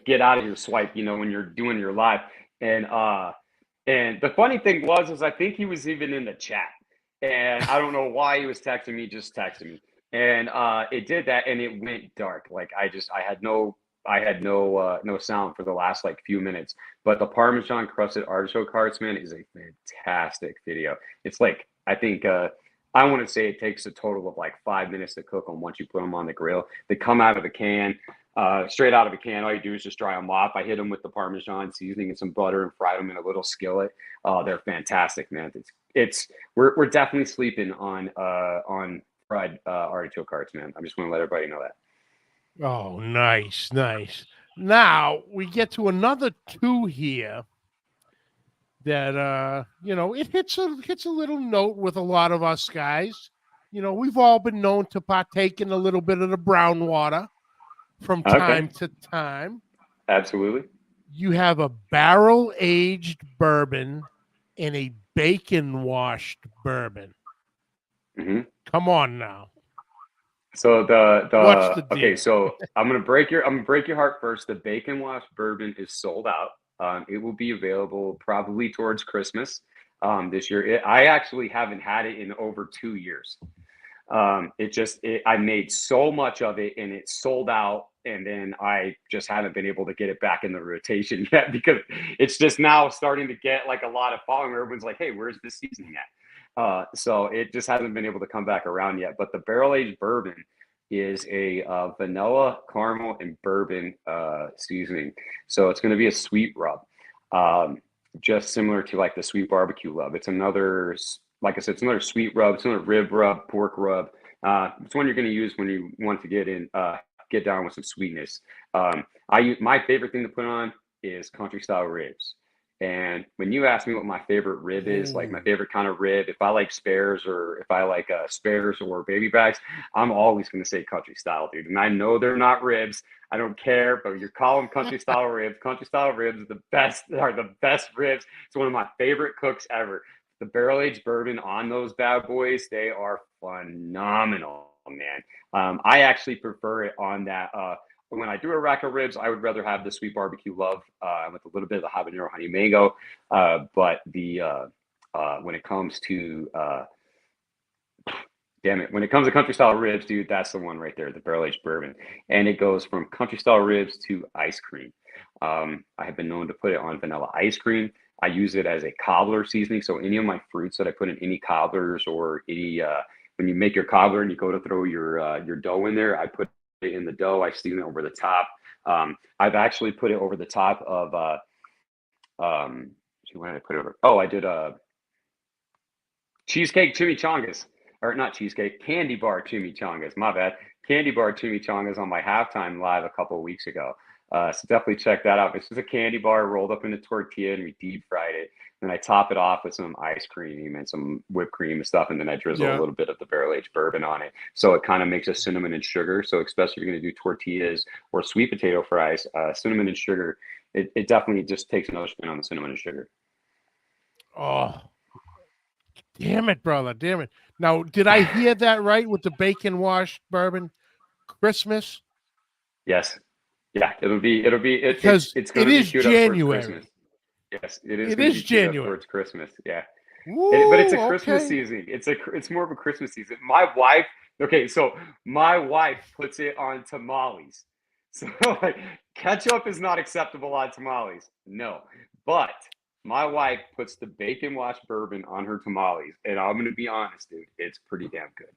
get out of here swipe, when you're doing your live. And the funny thing is I think he was even in the chat, and I don't know why he was texting me, just texting me. And it did that, and it went dark. Like I had no sound for the last like few minutes. But the Parmesan crusted artichoke hearts, man, is a fantastic video. It's like, I think I want to say it takes a total of like 5 minutes to cook them once you put them on the grill. They come out of the can, straight out of a can. All you do is just dry them off. I hit them with the Parmesan seasoning and some butter and fried them in a little skillet. They're fantastic, man. We're definitely sleeping on fried artichoke hearts, man. I just want to let everybody know that. Oh, nice. Now we get to another two here that it hits a little note with a lot of us guys. We've all been known to partake in a little bit of the brown water from time to time. Absolutely. You have a barrel-aged bourbon and a bacon-washed bourbon. Mm-hmm. Come on now. So What's the deal? Okay, so I'm gonna break your heart first. The bacon washed bourbon is sold out. It will be available probably towards Christmas this year. I actually haven't had it in over 2 years. I made so much of it and it sold out, and then I just haven't been able to get it back in the rotation yet because it's just now starting to get like a lot of following. Everyone's like, "Hey, where's the seasoning at?" So it just hasn't been able to come back around yet. But the barrel aged bourbon is a vanilla, caramel, and bourbon seasoning. So it's going to be a sweet rub, just similar to like the sweet barbecue rub. It's another, like I said, it's another sweet rub. It's another rib rub, pork rub. It's one you're going to use when you want to get down with some sweetness. My favorite thing to put on is country style ribs. And when you ask me what my favorite rib is, like my favorite kind of rib, if I like spares or baby backs, I'm always going to say country style, dude. And I know they're not ribs. I don't care, but you call them country style ribs. Country style ribs are the best ribs. It's one of my favorite cooks ever. The barrel aged bourbon on those bad boys, they are phenomenal, man. I actually prefer it on that. When I do a rack of ribs, I would rather have the sweet barbecue love with a little bit of the habanero honey mango. But when it comes to when it comes to country style ribs, dude, that's the one right there, the barrel aged bourbon, and it goes from country style ribs to ice cream. I have been known to put it on vanilla ice cream. I use it as a cobbler seasoning. So any of my fruits that I put in any cobblers or any when you make your cobbler and you go to throw your dough in there, I put it in the dough. I season it over the top. I've actually put it over the top of what did I put it over? Oh, I did cheesecake chimichangas, or not cheesecake, candy bar chimichangas. My bad. Candy bar chimichangas on my halftime live a couple of weeks ago. So definitely check that out. It's just a candy bar rolled up in a tortilla, and we deep fried it. Then I top it off with some ice cream and some whipped cream and stuff, and then I drizzle a little bit of the barrel aged bourbon on it. So it kind of makes a cinnamon and sugar. So especially if you're going to do tortillas or sweet potato fries, cinnamon and sugar, it definitely just takes another spin on the cinnamon and sugar. Oh, damn it, brother! Damn it! Now, did I hear that right with the bacon washed bourbon? Christmas? Yes. Yeah, because it's going to be queued January. Up for Christmas. Yes, it is. It is January towards Christmas. Yeah, Woo, but it's a Christmas season. It's more of a Christmas season. My wife puts it on tamales. So like Ketchup is not acceptable on tamales. No. But my wife puts the bacon wash bourbon on her tamales, and I'm going to be honest, dude, it's pretty damn good.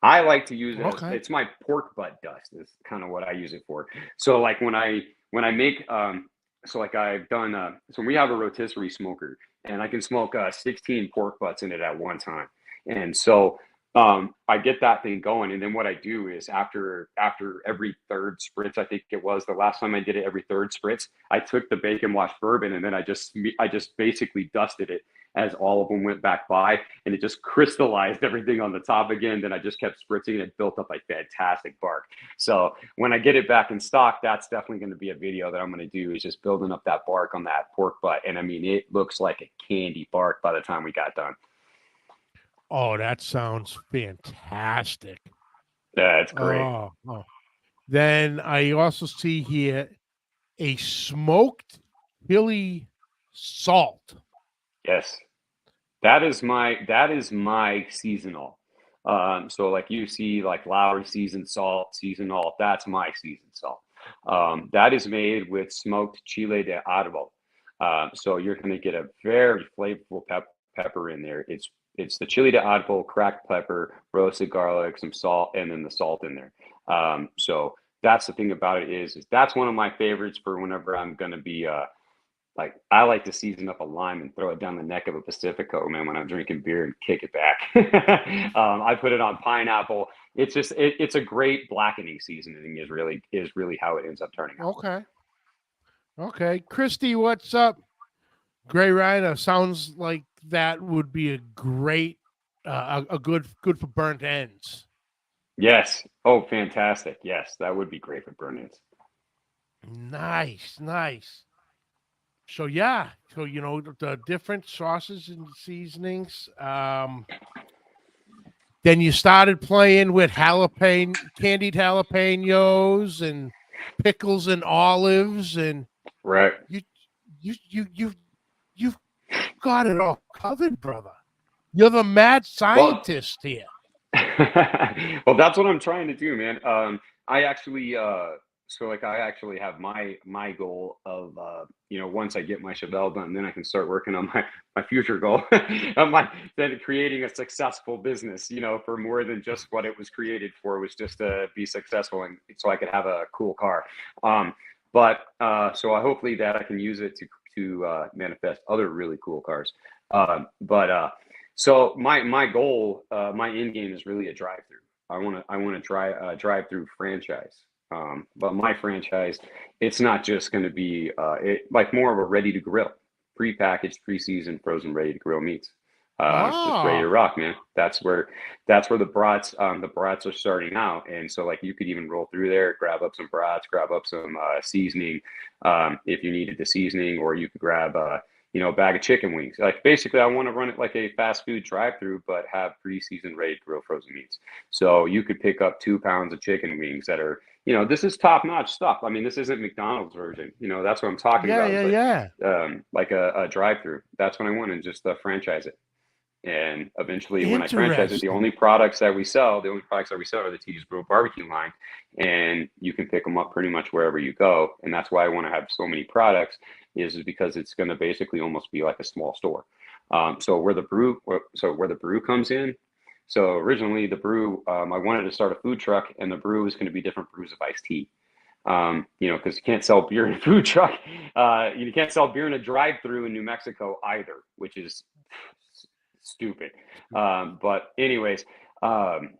I like to use it as Okay. it's my pork butt dust is kind of what I use it for. So like when I make so like I've done so we have a rotisserie smoker and I can smoke 16 pork butts in it at one time. And so I get that thing going, and then what I do is after every third spritz, I think it was the last time I did it, every third spritz, I took the bacon wash bourbon, and then I just basically dusted it as all of them went back by, and it just crystallized everything on the top again. Then I just kept spritzing, and it built up like fantastic bark. So when I get it back in stock, that's definitely going to be a video that I'm going to do, is just building up that bark on that pork butt, and I mean it looks like a candy bark by the time we got done. Oh, that sounds fantastic. Yeah, it's great. Oh. Then I also see here a smoked Philly salt. Yes. That is my seasonal. So like you see like Lowry seasoned salt, seasonal, that's my seasoned salt. That is made with smoked chile de árbol. So you're going to get a very flavorful pepper in there. It's the chile de árbol, cracked pepper, roasted garlic, some salt, and then the salt in there. So that's the thing about it is that's one of my favorites for whenever I'm going to be like I like to season up a lime and throw it down the neck of a Pacifico, man, when I'm drinking beer and kick it back. I put it on pineapple. It's just it's a great blackening seasoning is really how it ends up turning out. Okay. Christy, what's up? Gray Rhino sounds like that would be a great, a good for burnt ends. Yes. Oh, fantastic. Yes, that would be great for burn-ins. Nice. So yeah, so the different sauces and seasonings. Then you started playing with candied jalapenos and pickles and olives, and Right. you you've got it all covered, brother. You're the mad Well, scientist here. well, that's what I'm trying to do, man. I actually, so like I actually have my goal of, once I get my Chevelle done, then I can start working on my future goal of then creating a successful business. For more than just what it was created for, was just to be successful, and so I could have a cool car. So I hopefully that I can use it to manifest other really cool cars. So my goal, my end game is really a drive-through. I want to try a drive-through franchise. But my franchise, it's not just going to be like more of a ready-to-grill, pre-packaged, pre-seasoned, frozen, ready-to-grill meats. Just ready to Oh, rock, man. That's where the brats are starting out, and so like you could even roll through there, grab up some brats, grab up some seasoning, if you needed the seasoning, or you could grab a bag of chicken wings. Like basically, I want to run it like a fast food drive-through, but have pre-seasoned, ready to grill frozen meats. So you could pick up 2 pounds of chicken wings that are, this is top-notch stuff. I mean, this isn't McDonald's version. That's what I'm talking yeah, about. Is yeah, yeah. like a drive-through. That's what I want, and just franchise it. And eventually, when I franchise it, Interesting. the only products that we sell are the T's Brew barbecue line, and you can pick them up pretty much wherever you go. And that's why I want to have so many products, is because it's going to basically almost be like a small store. So where the brew comes in. So originally, the brew, I wanted to start a food truck, and the brew is going to be different brews of iced tea. Because you can't sell beer in a food truck. You can't sell beer in a drive-through in New Mexico either, which is stupid. But anyways, um,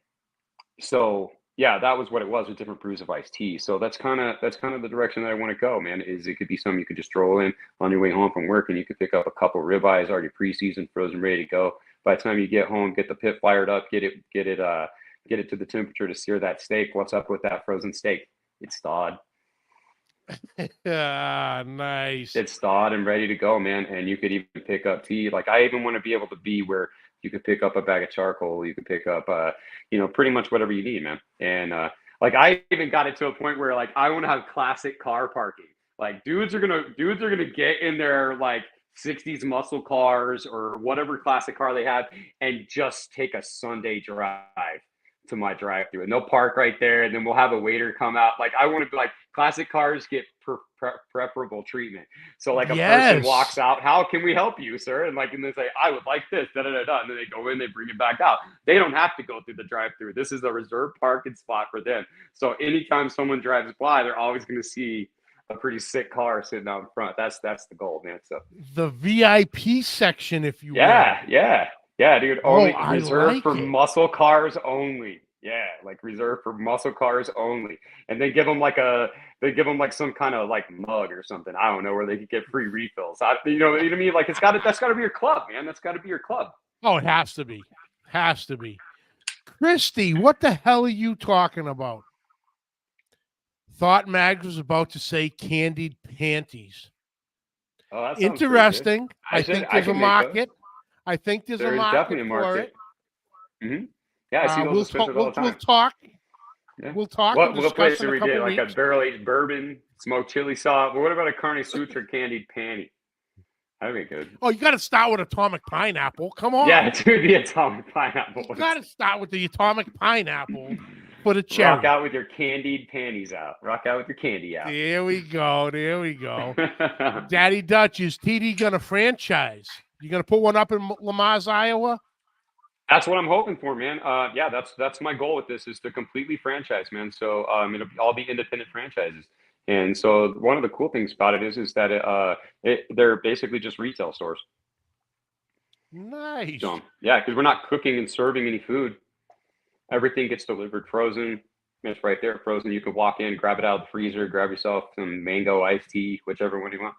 so yeah, that was what it was, with different brews of iced tea. So that's kind of the direction that I want to go, man. Is it could be something you could just stroll in on your way home from work, and you could pick up a couple ribeyes already pre-seasoned, frozen, ready to go. By the time you get home, get the pit fired up, get it to the temperature to sear that steak. What's up with that frozen steak? It's thawed. Nice. It's thawed and ready to go, man. And you could even pick up tea. Like I even want to be able to be where you could pick up a bag of charcoal. You could pick up, pretty much whatever you need, man. And like I even got it to a point where like I want to have classic car parking. Like dudes are gonna get in their like 60s muscle cars or whatever classic car they have and just take a Sunday drive. to my drive-through, and they'll park right there, and then we'll have a waiter come out. Like, I want to be like, classic cars get preferable treatment. So like a person walks Yes. out, how can we help you, sir? And they say, I would like this, da da da da, and then they go in, they bring it back out. They don't have to go through the drive-through. This is a reserved parking spot for them. So anytime someone drives by, they're always going to see a pretty sick car sitting out in front. That's the goal, man. So The VIP section, if you will. yeah, dude. Oh, Only I reserved like for it. muscle cars only. Yeah, like reserved for muscle cars only. And they give them some kind of like mug or something. I don't know, where they could get free refills. You know what I mean? Like, that's got to be your club, man. That's got to be your club. Oh, it has to be. Has to be. Christy, what the hell are you talking about? Thought Mags was about to say candied panties. Oh, that sounds Interesting. I pretty good. think there's a can make those. market. I think there's a There is market definitely a for market. it. Mm-hmm. Yeah, I see those We'll dispensers talk. all the time. We'll talk. Yeah. We'll talk and What discuss place in do a we couple get? Like a weeks. barrel-aged bourbon, smoked chili sauce. But what about a Carne Sutra candied panty? That'd be good. Oh, you got to start with atomic pineapple. Come on. Yeah, dude, the atomic pineapple. You got to start with the atomic pineapple for the cherry. Rock out with your candied panties out. Rock out with your candy out. There we go. There we go. Daddy Dutch, is TD gonna franchise? You gonna put one up in Lamaze, Iowa? That's what I'm hoping for, man. Yeah, that's my goal with this, is to completely franchise, man. So it'll all be independent franchises. And so one of the cool things about it is that they're basically just retail stores. Nice. So yeah, because we're not cooking and serving any food. Everything gets delivered frozen. It's right there, frozen. You can walk in, grab it out of the freezer, grab yourself some mango iced tea, whichever one you want.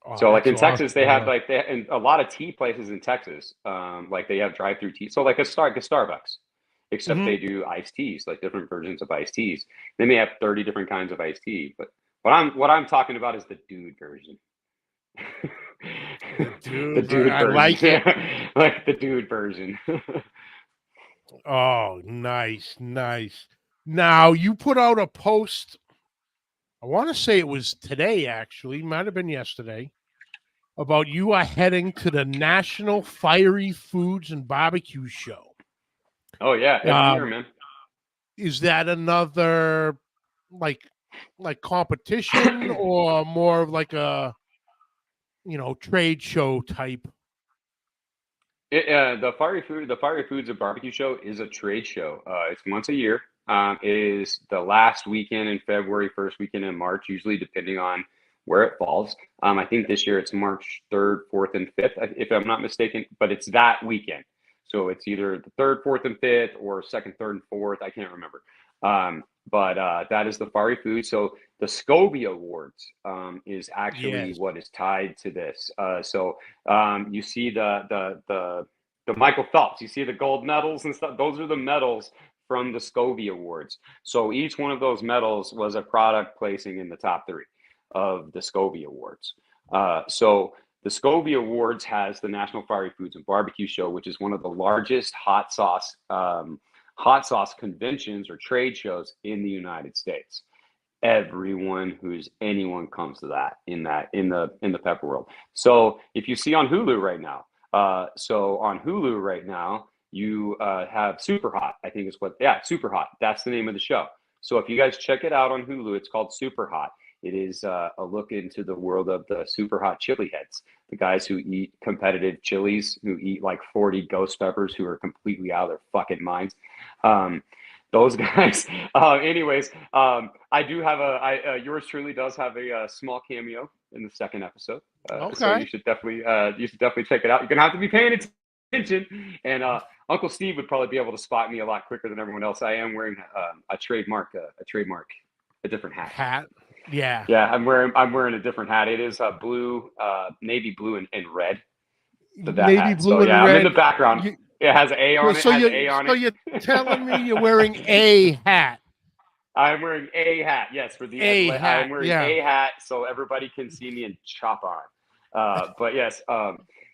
Oh, So like in awesome. Texas, they have and a lot of tea places in Texas. Like they have drive-through tea. So like a Starbucks, except they do iced teas, like different versions of iced teas. They may have 30 different kinds of iced tea, but what I'm talking about is the dude version. The dude I version. like it. Like the dude version. Oh, nice. Now you put out a post. I want to say it was today, actually, might have been yesterday, about you are heading to the National Fiery Foods and Barbecue Show. Oh yeah, every year, man. Is that another like competition or more of like a trade show type? The Fiery Foods and Barbecue Show is a trade show. It's once a year. It is the last weekend in February, first weekend in March, usually depending on where it falls. I think this year it's March 3rd, 4th, and 5th, if I'm not mistaken, but it's that weekend. So it's either the 3rd, 4th, and 5th, or 2nd, 3rd, and 4th. I can't remember. But that is the Fiery Food. So the Scobie Awards is actually what is tied to this. So you see the Michael Phelps, you see the gold medals and stuff. Those are the medals from the Scobie Awards. So each one of those medals was a product placing in the top 3 of the Scobie Awards. So the Scobie Awards has the National Fiery Foods and Barbecue Show, which is one of the largest hot sauce conventions or trade shows in the United States. Anyone comes to that in the pepper world. So if you see on Hulu right now, you have Super Hot. I think Super Hot. That's the name of the show. So if you guys check it out on Hulu, it's called Super Hot. It is a look into the world of the super hot chili heads, the guys who eat competitive chilies, who eat like 40 ghost peppers, who are completely out of their fucking minds. Those guys. Anyways, I do have yours truly does have a small cameo in the second episode. Okay. So you should definitely check it out. You're gonna have to be paying attention, and Uncle Steve would probably be able to spot me a lot quicker than everyone else. I am wearing a different hat. Yeah. I'm wearing a different hat. It is blue, navy blue and red. Navy blue and red. I'm in the background. It has an A on it. So you're telling me you're wearing a hat? I'm wearing a hat. Yes, for the a hat. I'm wearing a hat so everybody can see me and chop on. But yes.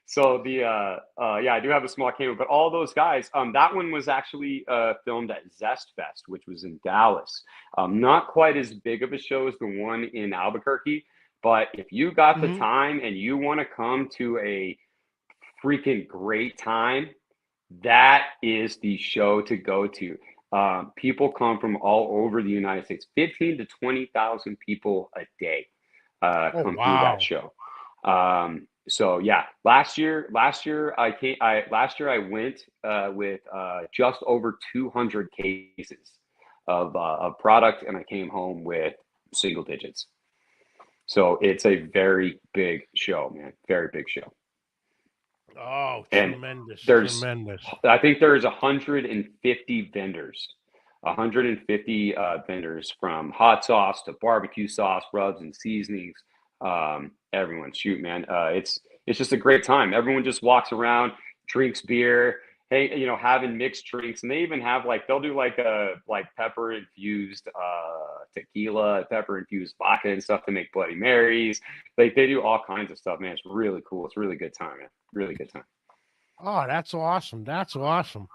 So I do have a small cameo. But all those guys. That one was actually filmed at Zest Fest, which was in Dallas. Not quite as big of a show as the one in Albuquerque. But if you got the time and you want to come to a freaking great time, That is the show to go to. People come from all over the United States. 15 to 20,000 people a day Oh, come through that wow. show. So yeah, last year I went with just over 200 cases of product, and I came home with single digits. So it's a very big show, man. Very big show. Oh, And tremendous, there's, tremendous. I think there's 150 vendors, 150 vendors from hot sauce to barbecue sauce, rubs and seasonings. Everyone, shoot, man, it's just a great time. Everyone just walks around, drinks beer, hey, having mixed drinks, and they even have they'll do like pepper infused tequila, pepper infused vodka and stuff to make Bloody Marys. Like they do all kinds of stuff, man. It's really cool. It's a really good time, man. Really good time. Oh, that's awesome. That's awesome.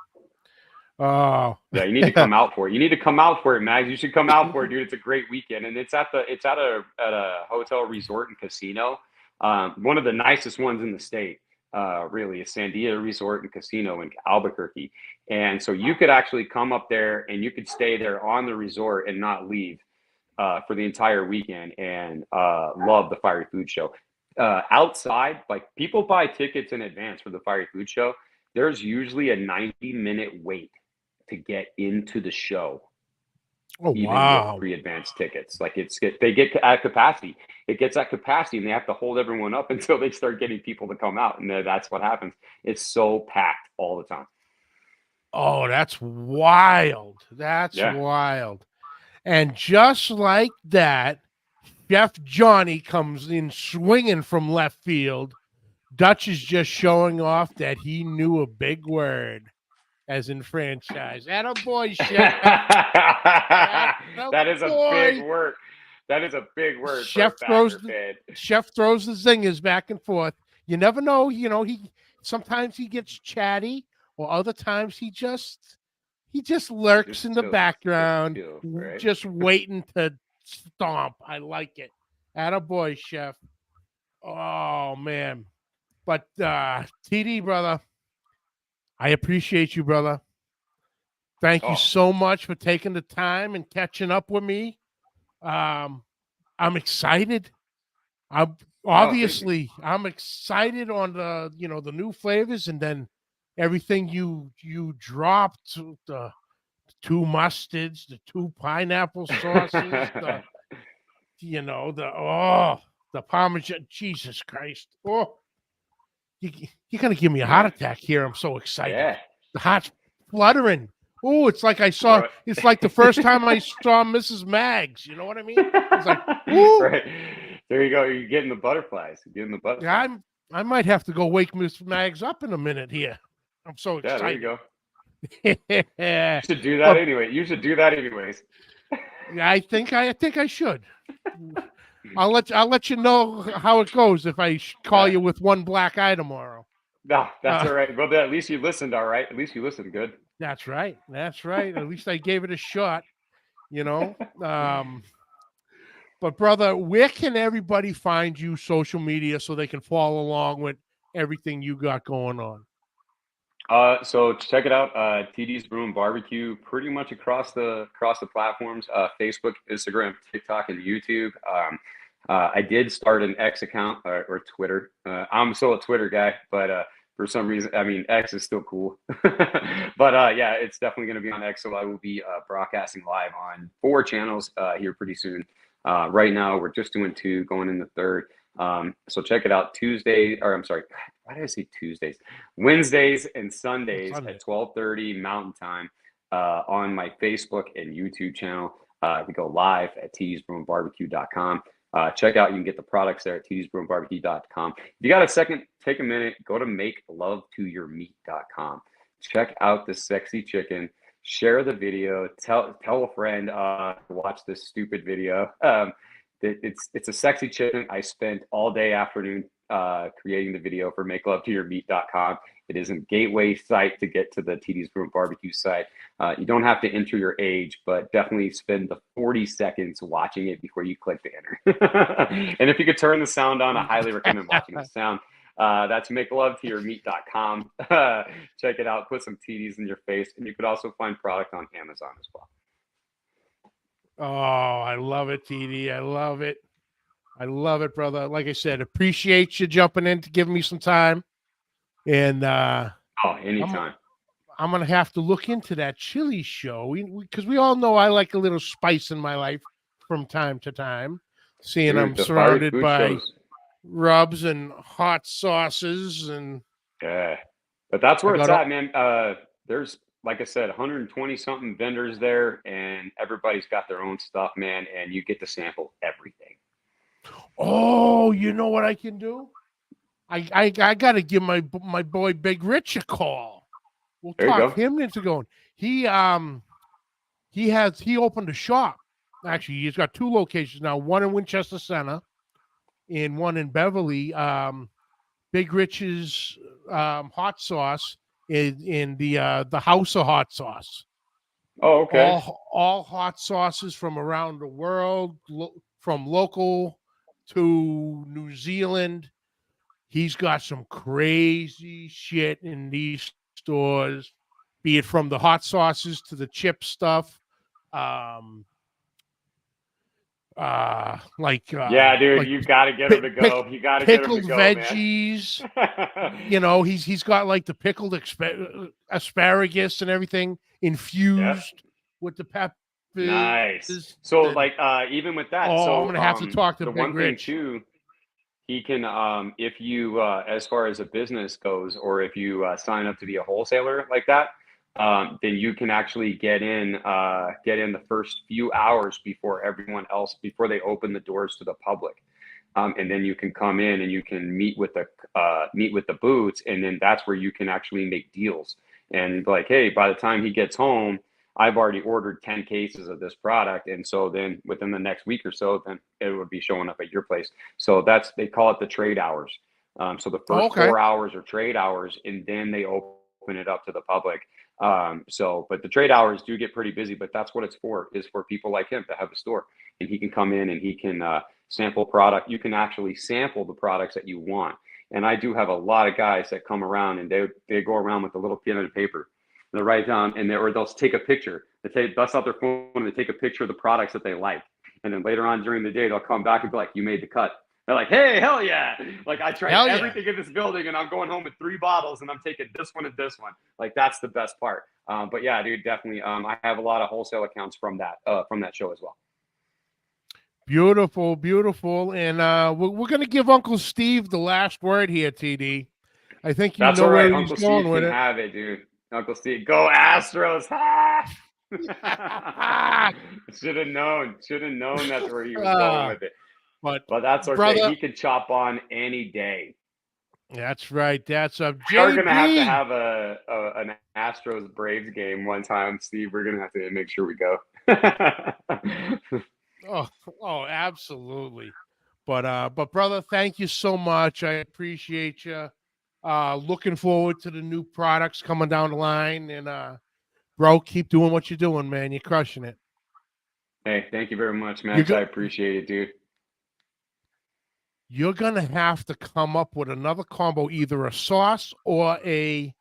Oh, Yeah, you need to come out for it. You need to come out for it, Mags. You should come out for it, dude. It's a great weekend, and it's at a hotel resort and casino, one of the nicest ones in the state. Really, a Sandia Resort and Casino in Albuquerque, and so you could actually come up there and you could stay there on the resort and not leave for the entire weekend, and love the Fiery Food Show. Outside, like people buy tickets in advance for the Fiery Food Show. There's usually a 90-minute wait to get into the show, oh, even with wow. pre-advanced tickets. Like they get at capacity. It gets at capacity, and they have to hold everyone up until they start getting people to come out, and that's what happens. It's so packed all the time. Oh, that's wild. That's Yeah. wild. And just like that, Chef Johnny comes in swinging from left field. Dutch is just showing off that he knew a big word, as in franchise. Attaboy, Chef. That is a big Attaboy. word. That is a big word for a Chef throws Packer the fan. Chef throws the zingers back and forth. You never know. He sometimes he gets chatty, or other times he just lurks in the Just background, chill, right? just waiting to stomp. I like it. Attaboy, Chef. Oh man. But TD, brother, I appreciate you, brother. Thank you Oh, so much for taking the time and catching up with me. Um, I'm excited. I'm oh, thank you. I'm excited on the new flavors, and then everything you dropped, the two mustards, the two pineapple sauces, the Parmesan. Jesus Christ. Oh, you're going to give me a heart Yeah, attack here. I'm so excited. yeah, The heart's fluttering. Oh, bro. it's like the first time I saw Mrs. Mags. You know what I mean? It's like, ooh, Right there you go. You're getting the butterflies. You're getting the yeah, butterflies. I might have to go wake Miss Mags up in a minute here. I'm so Yeah, there you excited. go. Yeah. You should do that But anyway. You should do that anyways. I think I should. I'll let you know how it goes if I call Yeah. you with one black eye tomorrow. No, that's Uh, all right. Well, at least you listened. All right. At least you listened. Good. that's right. That's right. At least I gave it a shot. You know. But brother, where can everybody find you social media so they can follow along with everything you got going on? So check it out. TD's Brew and Barbecue, pretty much across the platforms. Facebook, Instagram, TikTok, and YouTube. I did start an X account or Twitter. I'm still a Twitter guy, but for some reason, I mean, X is still cool. But yeah, it's definitely going to be on X. So I will be broadcasting live on 4 channels here pretty soon. Right now, we're just doing 2, going in the 3rd. So check it out Tuesday, or I'm sorry, why did I say Tuesdays? Wednesdays and Sundays Sunday. at 12:30 Mountain Time on my Facebook and YouTube channel. We go live at tdsbrewandbarbecue.com. Check out, you can get the products there at tdsbrewandbarbecue.com. If you got a second, take a minute, go to makelovetoyourmeat.com. Check out the sexy chicken. Share the video. Tell a friend to watch this stupid video. It's a sexy chicken. I spent all day afternoon creating the video for makelovetoyourmeat.com. It is a gateway site to get to the TD's Brew and Barbecue site. You don't have to enter your age, but definitely spend the 40 seconds watching it before you click to enter. And if you could turn the sound on, I highly recommend watching the sound. That's makelovetoyourmeat.com. Check it out. Put some TDs in your face. And you could also find product on Amazon as well. Oh, I love it, TD. I love it. I love it, brother. Like I said, appreciate you jumping in to give me some time. And anytime. I'm going to have to look into that chili show because we all know I like a little spice in my life from time to time. Seeing I'm surrounded by rubs and hot sauces and but that's where it's at, man. There's, like I said, 120 something vendors there, and everybody's got their own stuff, man. And you get to sample everything. Oh, you know what I can do? I got to give my boy Big Rich a call. We'll talk him into going. He opened a shop. Actually, he's got 2 locations now. One in Winchester Center, and one in Beverly. Big Rich's hot sauce in the House of Hot Sauce. Oh, okay. All hot sauces from around the world, from local to New Zealand. He's got some crazy shit in these stores, be it from the hot sauces to the chip stuff. Yeah, dude, you got to get him to go. You got to get him to go, veggies. Man. He's got like the pickled asparagus and everything infused with the peppers. Nice. So, like, even with that, I'm gonna have to talk to the Big one Rich. thing too. He can, if you, as far as a business goes, or if you sign up to be a wholesaler like that, then you can actually get in the first few hours before everyone else, before they open the doors to the public, and then you can come in and you can meet with the booths, and then that's where you can actually make deals and be like, hey, by the time he gets home, I've already ordered 10 cases of this product. And so then within the next week or so, then it would be showing up at your place. So they call it the trade hours. So the first 4 hours are trade hours, and then they open it up to the public. But the trade hours do get pretty busy, but that's what it's for, is for people like him to have a store, and he can come in and he can sample product. You can actually sample the products that you want. And I do have a lot of guys that come around and they go around with a little pen and paper. They'll write down or they'll take a picture. They bust out their phone and they take a picture of the products that they like. And then later on during the day, they'll come back and be like, you made the cut. They're like, hey, hell yeah. Like, I tried everything in this building, and I'm going home with 3 bottles, and I'm taking this one and this one. Like, that's the best part. But yeah, dude, definitely. I have a lot of wholesale accounts from that show as well. Beautiful, beautiful. And we're going to give Uncle Steve the last word here, TD. I think you know where he's going with it. Uncle Steve can have it, dude. Uncle Steve, go Astros! Should have known that's where he was going with it. But that's okay. Brother, he can chop on any day. That's right. That's a. We're gonna have an Astros Braves game one time, Steve. We're gonna have to make sure we go. oh, absolutely. But brother, thank you so much. I appreciate you. Looking forward to the new products coming down the line, and bro, keep doing what you're doing, man. You're crushing it. Hey, thank you very much, Max. I appreciate it, dude. You're gonna have to come up with another combo, either a sauce or a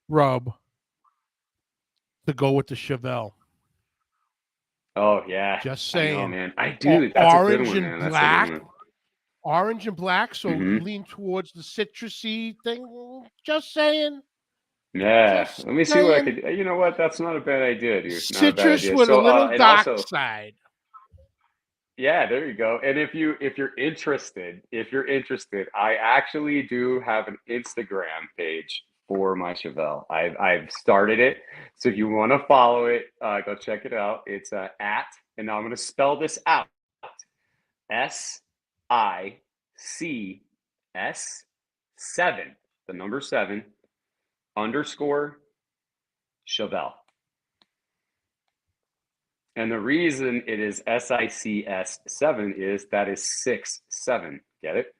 rub, to go with the Chevelle. Oh yeah, just saying, I know, man. I do. That's orange a good one, and man. black. Orange and black, so lean towards the citrusy thing. Just saying. Yeah, let me see what I could. You know what? That's not a bad idea, dude. Citrus with a little dark side. Yeah, there you go. And if you're interested, I actually do have an Instagram page for my Chevelle. I've started it, so if you want to follow it, go check it out. It's at, and now I'm going to spell this out: SICS7, the number 7 _ Chevelle. And the reason it is SICS7 is that is 6-7. Get it?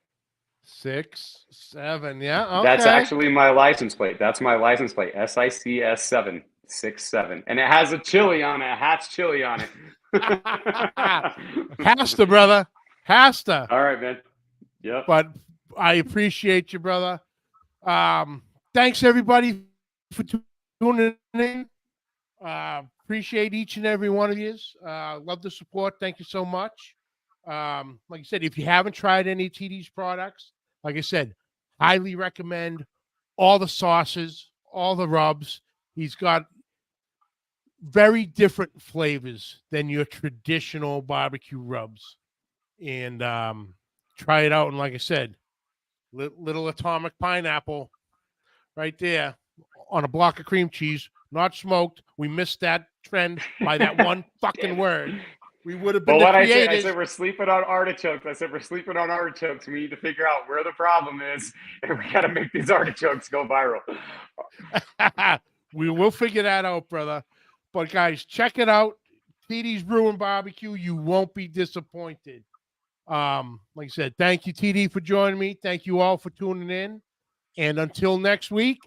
6-7. Yeah. Okay. That's actually my license plate. That's my license plate. SICS7 6-7. And it has a chili on it. A Hat's chili on it. Has to, brother. Has to. All right, man. Yep. But I appreciate you, brother. Thanks everybody for tuning in. Appreciate each and every one of you. Love the support. Thank you so much. Like I said, if you haven't tried any TD's products, like I said, highly recommend all the sauces, all the rubs. He's got very different flavors than your traditional barbecue rubs. And try it out. And like I said, little atomic pineapple right there on a block of cream cheese, not smoked. We missed that trend by that one fucking word. We would have been Well, the what creators. I said we're sleeping on artichokes. I said we're sleeping on artichokes. We need to figure out where the problem is, and we got to make these artichokes go viral. We will figure that out, brother. But guys, check it out. TD's Brew and Barbecue. You won't be disappointed. Like I said, thank you, TD, for joining me. Thank you all for tuning in. And until next week,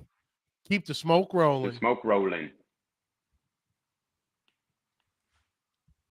keep the smoke rolling. The smoke rolling.